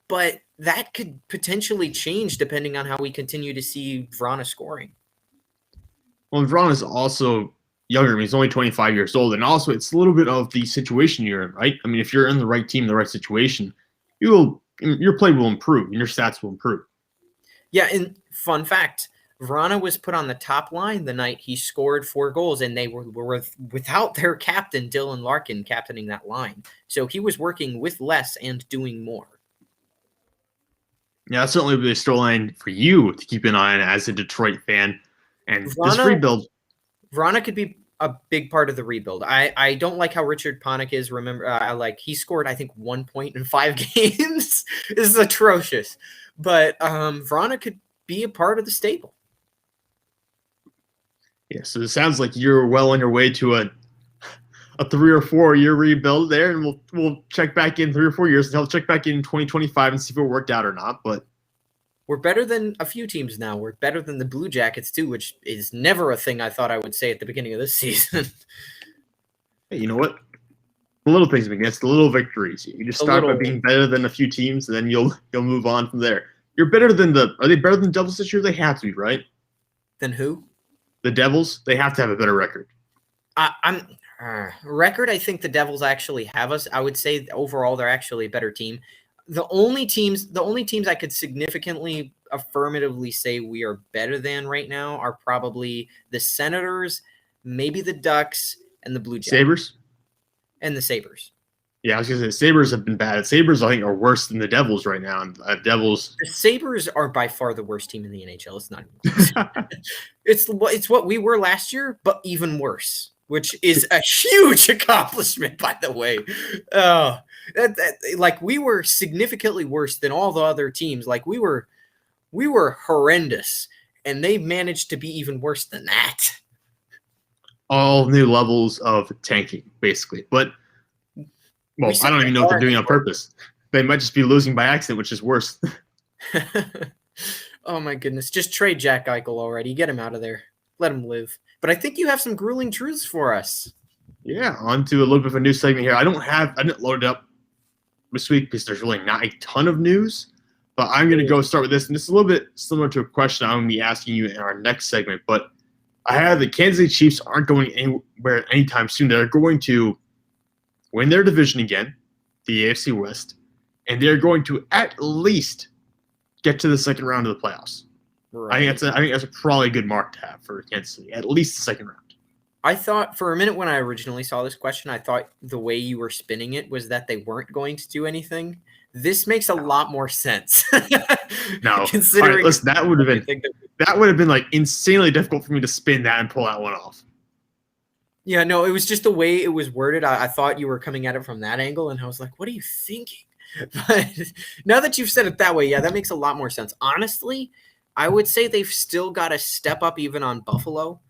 but that could potentially change depending on how we continue to see Vrana scoring. Well, Vrana is also younger. I mean, he's only 25 years old. And also, it's a little bit of the situation you're in, right? I mean, if you're in the right team, the right situation, your play will improve and your stats will improve. Yeah, and fun fact, Vrana was put on the top line the night he scored 4 goals, and they were without their captain, Dylan Larkin, captaining that line. So he was working with less and doing more. Yeah, that's certainly the storyline for you to keep an eye on as a Detroit fan. And this rebuild. Vrana could be a big part of the rebuild. I don't like how Richard Panik is. Remember, he scored, I think, 1 point in 5 games. This is atrocious. But Vrana could be a part of the stable. Yeah, so it sounds like you're well on your way to a 3 or 4 year rebuild there, and we'll check back in 3 or 4 years, and I'll check back in 2025 and see if it worked out or not. But we're better than a few teams now. We're better than the Blue Jackets too, which is never a thing I thought I would say at the beginning of this season. Hey, you know what? The little things, McGinnis, the little victories. You just start by being better than a few teams, and then you'll move on from there. You're better than Are they better than the Devils this year? They have to be, right? Than who? The Devils. They have to have a better record. Record, I think the Devils actually have us. I would say overall they're actually a better team. The only teams I could significantly affirmatively say we are better than right now are probably the Senators, maybe the Ducks, and the Blue Jackets. Sabres? And the Sabres. Yeah, I was going to say Sabres have been bad. Sabres, I think, are worse than the Devils right now. And Devils. The Sabres are by far the worst team in the NHL. It's not even it's what we were last year, but even worse, which is a huge accomplishment, by the way. Like we were significantly worse than all the other teams. Like we were horrendous, and they managed to be even worse than that. All new levels of tanking, basically. But well, I don't even know if they're doing it on purpose. They might just be losing by accident, which is worse. Oh my goodness! Just trade Jack Eichel already. Get him out of there. Let him live. But I think you have some grueling truths for us. Yeah, on to a little bit of a new segment here. I didn't load it up this week because there's really not a ton of news. But I'm going to go start with this. And this is a little bit similar to a question I'm going to be asking you in our next segment. But I have the Kansas City Chiefs aren't going anywhere anytime soon. They're going to win their division again, the AFC West, and they're going to at least get to the second round of the playoffs. Right. I think that's probably a good mark to have for Kansas City, at least the second round. I thought for a minute when I originally saw this question, I thought the way you were spinning it was that they weren't going to do anything. This makes a lot more sense. No, considering right, listen, that would have been like insanely difficult for me to spin that and pull that one off. Yeah, no, it was just the way it was worded. I thought you were coming at it from that angle, and I was like, what are you thinking? But now that you've said it that way, yeah, that makes a lot more sense. Honestly, I would say they've still got to step up even on Buffalo,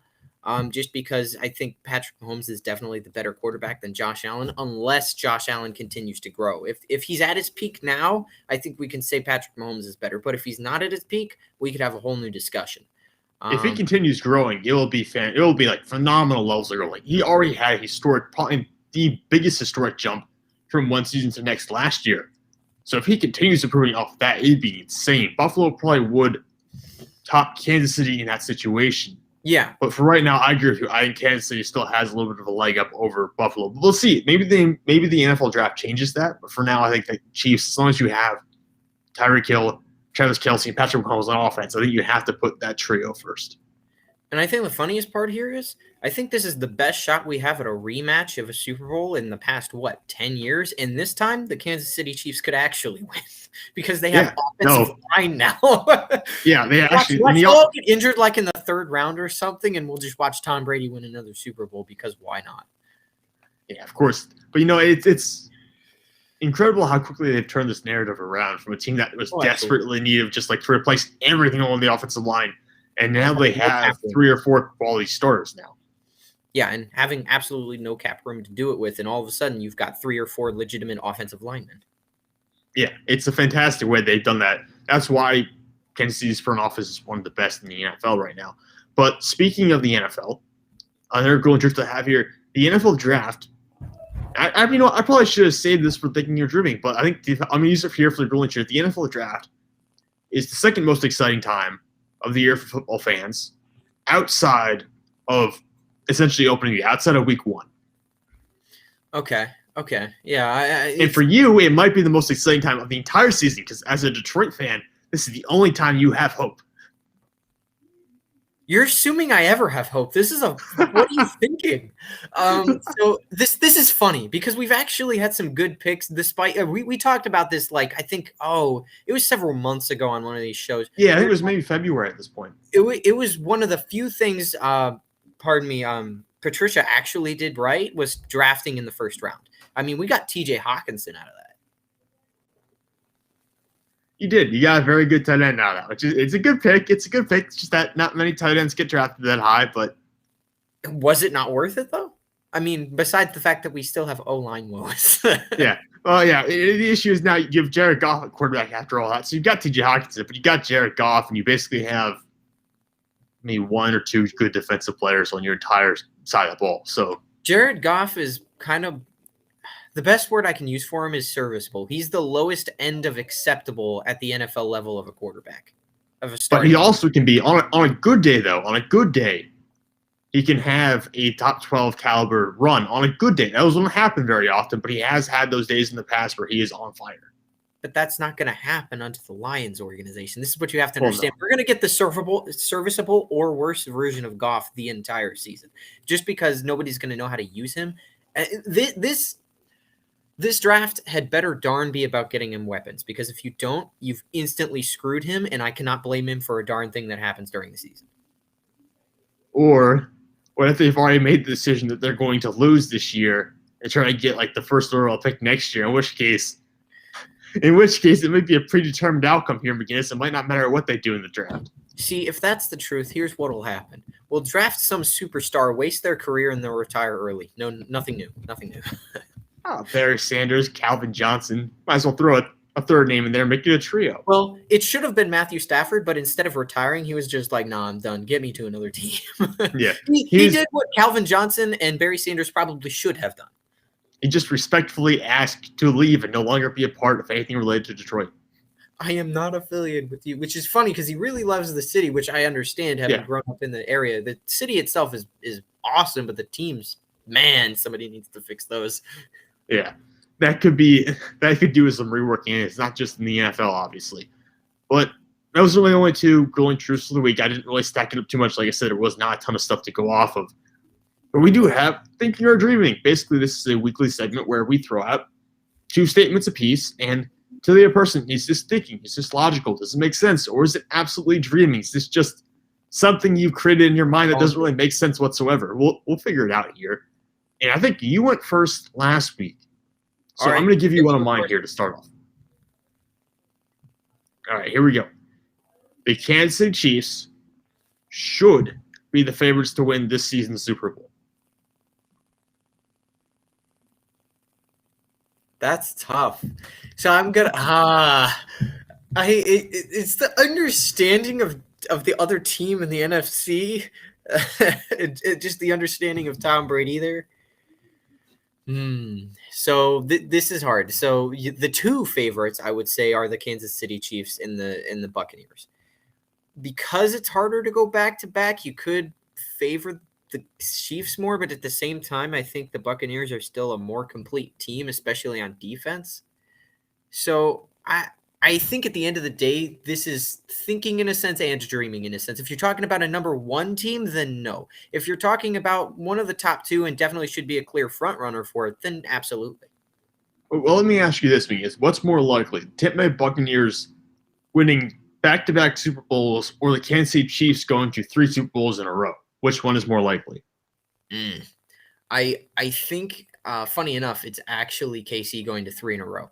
just because I think Patrick Mahomes is definitely the better quarterback than Josh Allen, unless Josh Allen continues to grow. If he's at his peak now, I think we can say Patrick Mahomes is better. But if he's not at his peak, we could have a whole new discussion. If he continues growing, it will be like phenomenal levels of growth. Like he already had a historic, probably the biggest historic jump from one season to next last year. So if he continues improving off of that, it'd be insane. Buffalo probably would top Kansas City in that situation. Yeah. But for right now, I agree with you. I think Kansas City still has a little bit of a leg up over Buffalo. But we'll see. Maybe the NFL draft changes that. But for now, I think the Chiefs, as long as you have Tyreek Hill, Travis Kelce, and Patrick Mahomes on offense, I think you have to put that trio first. And I think the funniest part here is I think this is the best shot we have at a rematch of a Super Bowl in the past, 10 years? And this time, the Kansas City Chiefs could actually win because they have offensive line now. Yeah, they actually. Let's all get injured like in the third round or something, and we'll just watch Tom Brady win another Super Bowl because why not? Yeah, of course. But, it's incredible how quickly they've turned this narrative around from a team that was desperately in need of just to replace everything on the offensive line. And now they have 3 or 4 quality starters now. Yeah, and having absolutely no cap room to do it with, and all of a sudden you've got 3 or 4 legitimate offensive linemen. Yeah, it's a fantastic way they've done that. That's why Kansas City's front office is one of the best in the NFL right now. But speaking of the NFL, another goal interest I have here, the NFL draft. I probably should have saved this for thinking you're dreaming, but I think I'm going to use it here for the goal interest. The NFL draft is the second most exciting time of the year for football fans, outside of essentially opening the outside of week 1. Okay. Yeah. And for you, it might be the most exciting time of the entire season because as a Detroit fan, this is the only time you have hope. You're assuming I ever have hope. What are you thinking? So this is funny because we've actually had some good picks despite we talked about this like I think it was several months ago on one of these shows. Yeah, I think it was maybe February at this point. It was one of the few things Patricia actually did right was drafting in the first round. I mean, we got TJ Hawkinson out of that. You did. You got a very good tight end out of that, which is it's a good pick. It's just that not many tight ends get drafted that high, but was it not worth it though? I mean, besides the fact that we still have O-line woes. Yeah. Well, yeah. The issue is now you have Jared Goff at quarterback after all that. So you've got TJ Hawkinson, but you got Jared Goff, and you basically have maybe 1 or 2 good defensive players on your entire side of the ball. So Jared Goff is kind of the best word I can use for him is serviceable. He's the lowest end of acceptable at the NFL level of a quarterback. But he also can be on a good day, though. On a good day, he can have a top 12 caliber run on a good day. That doesn't happen very often, but he has had those days in the past where he is on fire. But that's not going to happen under the Lions organization. This is what you have to understand. We're going to get the serviceable or worse version of Goff the entire season, just because nobody's going to know how to use him. This draft had better darn be about getting him weapons, because if you don't, you've instantly screwed him, and I cannot blame him for a darn thing that happens during the season. Or what if they've already made the decision that they're going to lose this year and try to get like the first overall pick next year, in which case it might be a predetermined outcome here, McGinnis. It might not matter what they do in the draft. See, if that's the truth, here's what will happen. We'll draft some superstar, waste their career, and they'll retire early. No, nothing new. Barry Sanders, Calvin Johnson. Might as well throw a third name in there and make it a trio. Well, it should have been Matthew Stafford, but instead of retiring, he was just like, nah, I'm done. Get me to another team. Yeah. He did what Calvin Johnson and Barry Sanders probably should have done. He just respectfully asked to leave and no longer be a part of anything related to Detroit. I am not affiliated with you, which is funny because he really loves the city, which I understand, having grown up in the area. The city itself is awesome, but the teams, man, somebody needs to fix those. Yeah, that could do with some reworking. It's not just in the NFL, obviously. But those are my only 2 going truths of the week. I didn't really stack it up too much. Like I said, there was not a ton of stuff to go off of. But we do have Thinking or Dreaming. Basically, this is a weekly segment where we throw out 2 statements apiece, and to the other person, is this thinking? Is this logical? Does it make sense? Or is it absolutely dreaming? Is this just something you've created in your mind that doesn't really make sense whatsoever? We'll figure it out here. And I think you went first last week. So I'm going to give you one of mine here to start off. All right, here we go. The Kansas City Chiefs should be the favorites to win this season's Super Bowl. That's tough. So I'm going to it's the understanding of the other team in the NFC. Just the understanding of Tom Brady there. So this is hard. So the 2 favorites I would say are the Kansas City Chiefs and the Buccaneers. Because it's harder to go back to back, you could favor the Chiefs more, but at the same time, I think the Buccaneers are still a more complete team, especially on defense. So I think at the end of the day, this is thinking in a sense and dreaming in a sense. If you're talking about a number 1 team, then no. If you're talking about one of the top 2 and definitely should be a clear front runner for it, then absolutely. Well, let me ask you this, Miguel. What's more likely, Tampa Bay Buccaneers winning back-to-back Super Bowls or the Kansas City Chiefs going to 3 Super Bowls in a row? Which one is more likely? I think, funny enough, it's actually KC going to 3 in a row.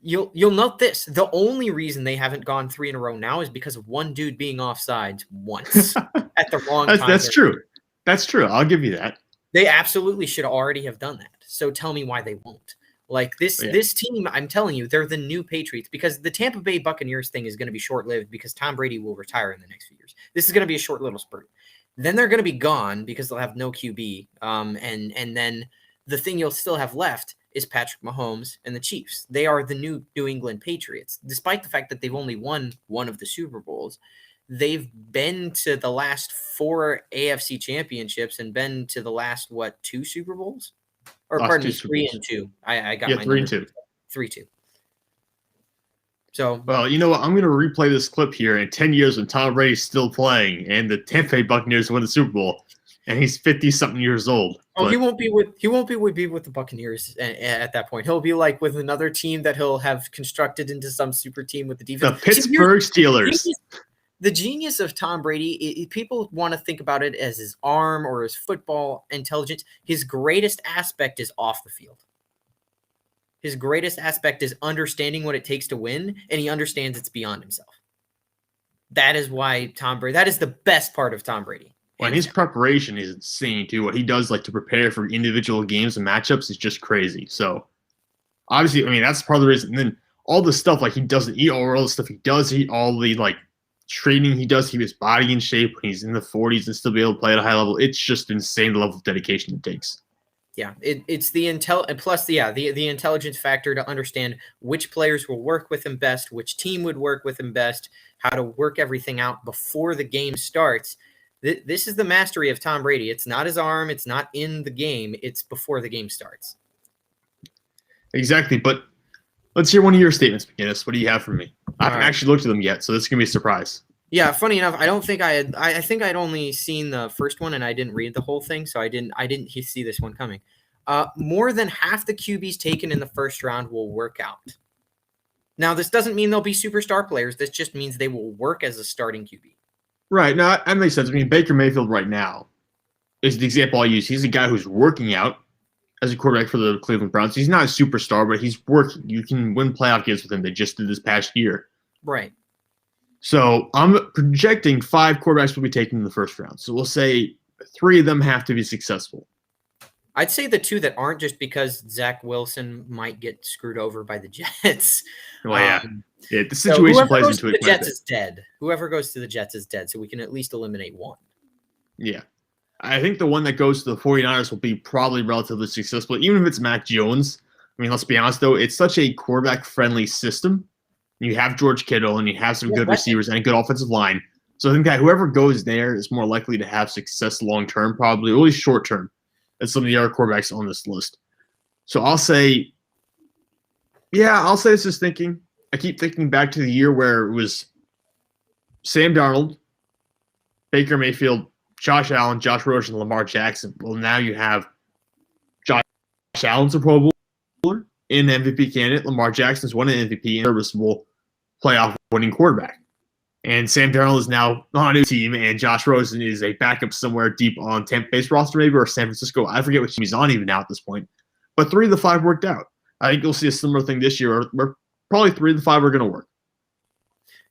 You'll note this. The only reason they haven't gone 3 in a row now is because of one dude being offsides once at the wrong time. That's true. That's true. I'll give you that. They absolutely should already have done that. So tell me why they won't. Like this team, I'm telling you, they're the new Patriots, because the Tampa Bay Buccaneers thing is going to be short-lived because Tom Brady will retire in the next few years. This is going to be a short little spurt. Then they're going to be gone because they'll have no QB. And then the thing you'll still have left is Patrick Mahomes and the Chiefs. They are the new New England Patriots. Despite the fact that they've only won one of the Super Bowls, they've been to the last 4 AFC championships and been to the last, 2 Super Bowls? Or Last pardon 2 me, Super 3 Bowls. and 2. I got Yeah, my 3 and numbers. 2. 3-2. So, Well, you know what? I'm going to replay this clip here in 10 years when Tom Brady's still playing and the Tampa Bay Buccaneers win the Super Bowl, and he's 50-something years old. he won't be with the Buccaneers at that point. He'll be like with another team that he'll have constructed into some super team with the defense. The Pittsburgh Steelers. The genius of Tom Brady, people want to think about it as his arm or his football intelligence. His greatest aspect is off the field. His greatest aspect is understanding what it takes to win, and he understands it's beyond himself. That is why Tom Brady – that is the best part of Tom Brady. And his preparation is insane, too. What he does to prepare for individual games and matchups is just crazy. So, obviously, I mean, that's part of the reason. And then all the stuff, he doesn't eat all the stuff he does eat, all the, training he does, keep his body in shape when he's in the 40s and still be able to play at a high level. It's just insane the level of dedication it takes. Yeah, it's the the intelligence factor to understand which players will work with him best, which team would work with him best, how to work everything out before the game starts. This is the mastery of Tom Brady. It's not his arm. It's not in the game. It's before the game starts. Exactly, but let's hear one of your statements, McGinnis. What do you have for me? I haven't actually looked at them yet, so this is going to be a surprise. Yeah, funny enough, I don't think I had. I think I'd only seen the first one, and I didn't read the whole thing, so I didn't see this one coming. More than half the QBs taken in the first round will work out. Now, this doesn't mean they'll be superstar players. This just means they will work as a starting QB. Right. Now, that makes sense. I mean, Baker Mayfield right now is the example I use. He's a guy who's working out as a quarterback for the Cleveland Browns. He's not a superstar, but he's working. You can win playoff games with him. They just did this past year. Right. So I'm projecting 5 quarterbacks will be taken in the first round. So we'll say 3 of them have to be successful. I'd say the 2 that aren't, just because Zach Wilson might get screwed over by the Jets. Well, yeah, the situation plays into it. The Jets is dead. Whoever goes to the Jets is dead, so we can at least eliminate 1. Yeah. I think the one that goes to the 49ers will be probably relatively successful, even if it's Mac Jones. I mean, let's be honest, though. It's such a quarterback-friendly system. You have George Kittle, and you have some good receivers and a good offensive line. So I think that whoever goes there is more likely to have success long-term, probably, or at least short-term, than some of the other quarterbacks on this list. So I'll say this is thinking. I keep thinking back to the year where it was Sam Darnold, Baker Mayfield, Josh Allen, Josh Rosen, and Lamar Jackson. Well, now you have Josh Allen's a Pro Bowler, an MVP candidate. Lamar Jackson's won an MVP and serviceable playoff winning quarterback. And Sam Darnold is now on a new team, and Josh Rosen is a backup somewhere deep on Tampa Bay's roster, maybe, or San Francisco. I forget which team he's on even now at this point. But 3 of the 5 worked out. I think you'll see a similar thing this year, where probably 3 of the 5 are going to work.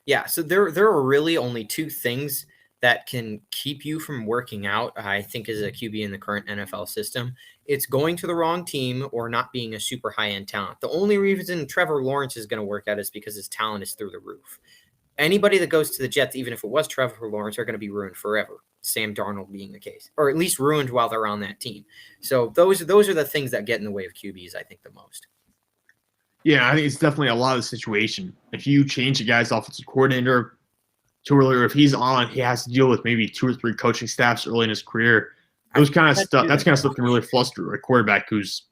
Yeah, so there are really only 2 things that can keep you from working out, I think, as a QB in the current NFL system. It's going to the wrong team or not being a super high-end talent. The only reason Trevor Lawrence is going to work out is because his talent is through the roof. Anybody that goes to the Jets, even if it was Trevor Lawrence, are going to be ruined forever. Sam Darnold being the case, or at least ruined while they're on that team. So those are the things that get in the way of QBs, I think, the most. Yeah, I think it's definitely a lot of the situation. If you change a guy's offensive coordinator too early, or if he's on, he has to deal with maybe 2 or 3 coaching staffs early in his career. Those kind of stuff. That's kind of stuff can really fluster a quarterback who's,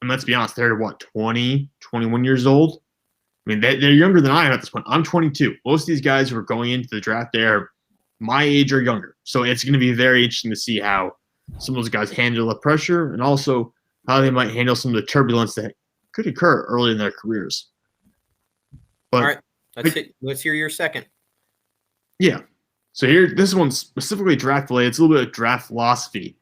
and let's be honest, they're 20, 21 years old. I mean, they're younger than I am at this point. I'm 22. Most of these guys who are going into the draft, they're my age or younger. So it's going to be very interesting to see how some of those guys handle the pressure and also how they might handle some of the turbulence that could occur early in their careers. But, all right, let's hear your second. Yeah. So here, this one's specifically draft related. It's a little bit of draft philosophy.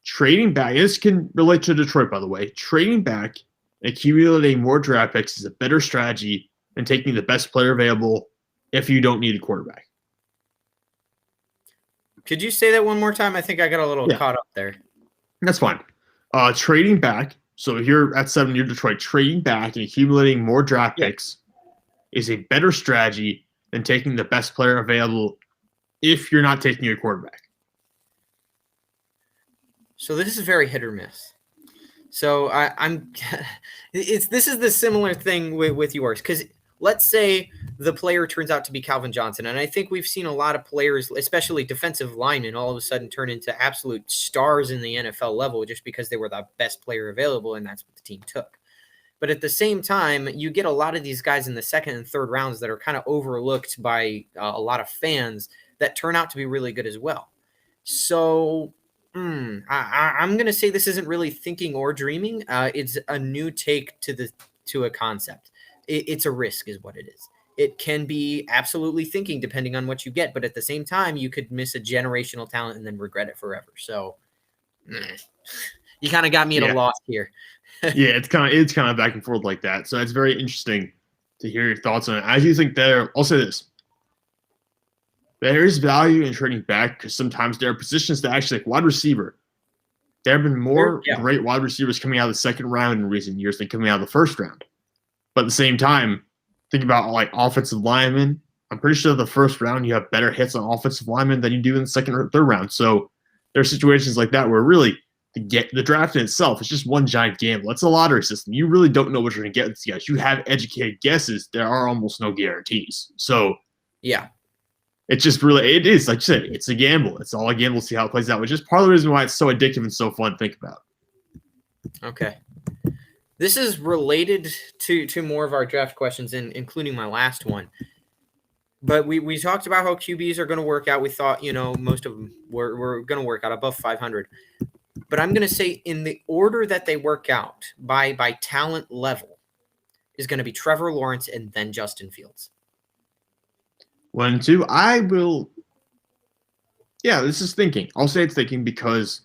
Trading back, this can relate to Detroit, by the way. Trading back and accumulating more draft picks is a better strategy than taking the best player available if you don't need a quarterback. Could you say that one more time? I think I got a little caught up there. That's fine. Trading back, so if you're at 7, you're Detroit, trading back and accumulating more draft picks is a better strategy than taking the best player available if you're not taking a quarterback. So this is very hit or miss. So I'm this is the similar thing with yours, because let's say the player turns out to be Calvin Johnson, and I think we've seen a lot of players, especially defensive linemen, all of a sudden turn into absolute stars in the NFL level just because they were the best player available, and that's what the team took. But at the same time, you get a lot of these guys in the second and third rounds that are kind of overlooked by a lot of fans that turn out to be really good as well. So I'm going to say this isn't really thinking or dreaming. It's a new take to a concept. It's a risk is what it is. It can be absolutely thinking depending on what you get, but at the same time, you could miss a generational talent and then regret it forever. So you kind of got me at a loss here. Yeah, it's kind of back and forth like that. So it's very interesting to hear your thoughts on it. I do think I'll say this. There is value in trading back because sometimes there are positions that actually, like wide receiver. There have been more great wide receivers coming out of the second round in recent years than coming out of the first round. But at the same time, think about like offensive linemen. I'm pretty sure the first round you have better hits on offensive linemen than you do in the second or third round. So there are situations like that where really the draft in itself is just one giant gamble. It's a lottery system. You really don't know what you're going to get with these guys. You have educated guesses. There are almost no guarantees. So yeah. It's just really, it is, like you said, it's a gamble. It's all a gamble to see how it plays out, which is part of the reason why it's so addictive and so fun to think about. Okay. This is related to more of our draft questions, including my last one. But we talked about how QBs are going to work out. We thought, most of them were going to work out above 500. But I'm going to say in the order that they work out by talent level is going to be Trevor Lawrence and then Justin Fields. 1 and 2. I will. Yeah, this is thinking. I'll say it's thinking because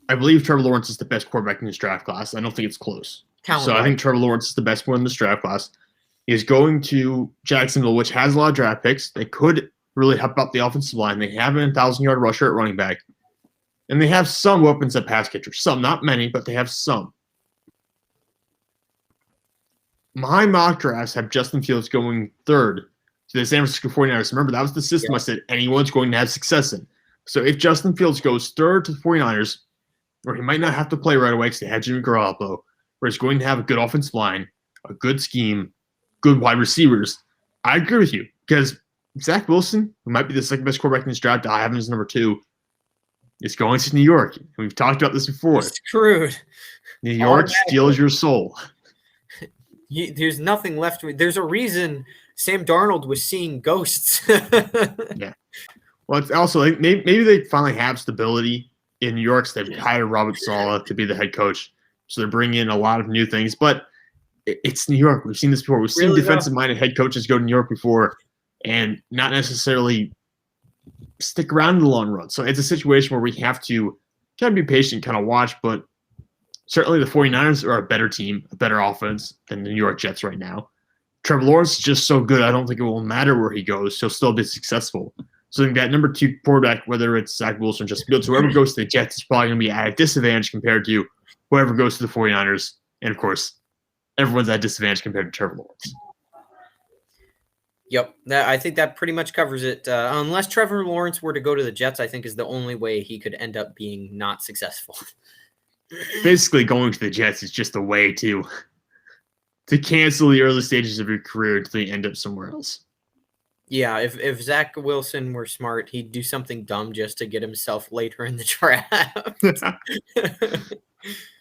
I believe Trevor Lawrence is the best quarterback in this draft class. I don't think it's close. I think Trevor Lawrence is the best one in this draft class. He's going to Jacksonville, which has a lot of draft picks. They could really help out the offensive line. They have a 1,000-yard rusher at running back. And they have some weapons at pass catcher. Some, not many, but they have some. My mock drafts have Justin Fields going third to the San Francisco 49ers. Remember, that was the system I said anyone's going to have success in. So if Justin Fields goes third to the 49ers, where he might not have to play right away because they have Jimmy Garoppolo, where he's going to have a good offensive line, a good scheme, good wide receivers, I agree with you. Because Zach Wilson, who might be the second best quarterback in this draft, I have him as number 2, is going to New York. And we've talked about this before. Screwed. New York steals your soul. There's nothing left. There's a reason Sam Darnold was seeing ghosts. Yeah. Well, it's also like maybe they finally have stability in New York. So they've hired Robert Saleh to be the head coach. So they're bringing in a lot of new things. But it's New York. We've seen this before. We've seen defensive-minded head coaches go to New York before and not necessarily stick around in the long run. So it's a situation where we have to kind of be patient, kind of watch. But certainly the 49ers are a better team, a better offense than the New York Jets right now. Trevor Lawrence is just so good, I don't think it will matter where he goes. He'll still be successful. So I think that number 2 quarterback, whether it's Zach Wilson or Justin Fields, whoever goes to the Jets is probably going to be at a disadvantage compared to whoever goes to the 49ers. And, of course, everyone's at a disadvantage compared to Trevor Lawrence. Yep. I think that pretty much covers it. Unless Trevor Lawrence were to go to the Jets, I think is the only way he could end up being not successful. Basically, going to the Jets is just a way to cancel the early stages of your career until you end up somewhere else. Yeah, if Zach Wilson were smart, he'd do something dumb just to get himself later in the draft.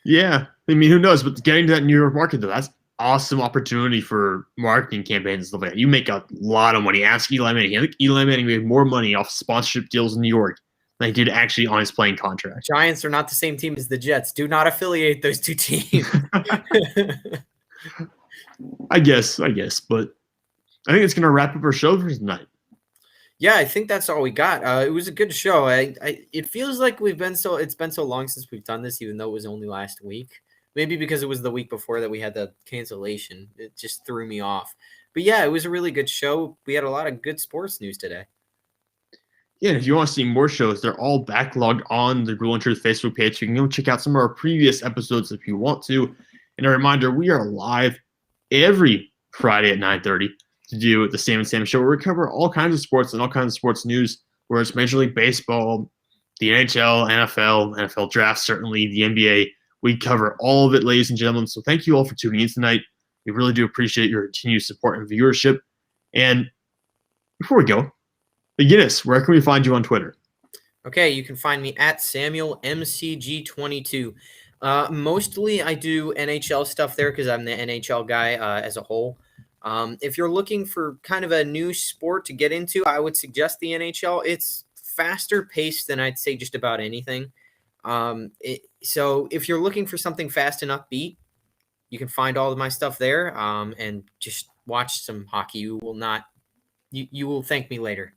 Yeah. I mean, who knows? But getting to that New York market, though, that's awesome opportunity for marketing campaigns and stuff like that. You make a lot of money. Ask Eli Manning. I think Eli Manning made more money off sponsorship deals in New York than he did actually on his playing contract. Giants are not the same team as the Jets. Do not affiliate those two teams. I guess, but I think it's going to wrap up our show for tonight. Yeah, I think that's all we got. It was a good show. It feels like it's been so long since we've done this, even though it was only last week. Maybe because it was the week before that we had the cancellation. It just threw me off. But yeah, it was a really good show. We had a lot of good sports news today. Yeah, if you want to see more shows, they're all backlogged on the Gruel and Truth Facebook page. You can go check out some of our previous episodes if you want to. And a reminder, we are live every Friday at 9:30 to do the Sam and Sam Show, where we cover all kinds of sports and all kinds of sports news, where it's Major League Baseball, the NHL, NFL draft, certainly the NBA. We cover all of it, ladies and gentlemen. So thank you all for tuning in tonight. We really do appreciate your continued support and viewership. And before we go, McGinnis, where can we find you on Twitter? Okay, you can find me at SamuelMCG22. Mostly I do NHL stuff there because I'm the NHL guy as a whole. If you're looking for kind of a new sport to get into, I would suggest the NHL. It's faster paced than I'd say just about anything. So if you're looking for something fast and upbeat, you can find all of my stuff there and just watch some hockey. You will thank me later.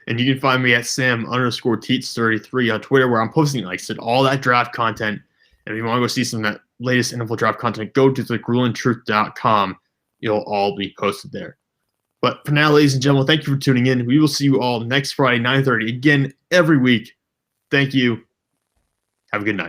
And you can find me at Sam_Teets33 on Twitter, where I'm posting, like I said, all that draft content. And if you want to go see some of that latest NFL draft content, go to thegruelingtruth.com. It'll all be posted there. But for now, ladies and gentlemen, thank you for tuning in. We will see you all next Friday, 9:30, again every week. Thank you. Have a good night.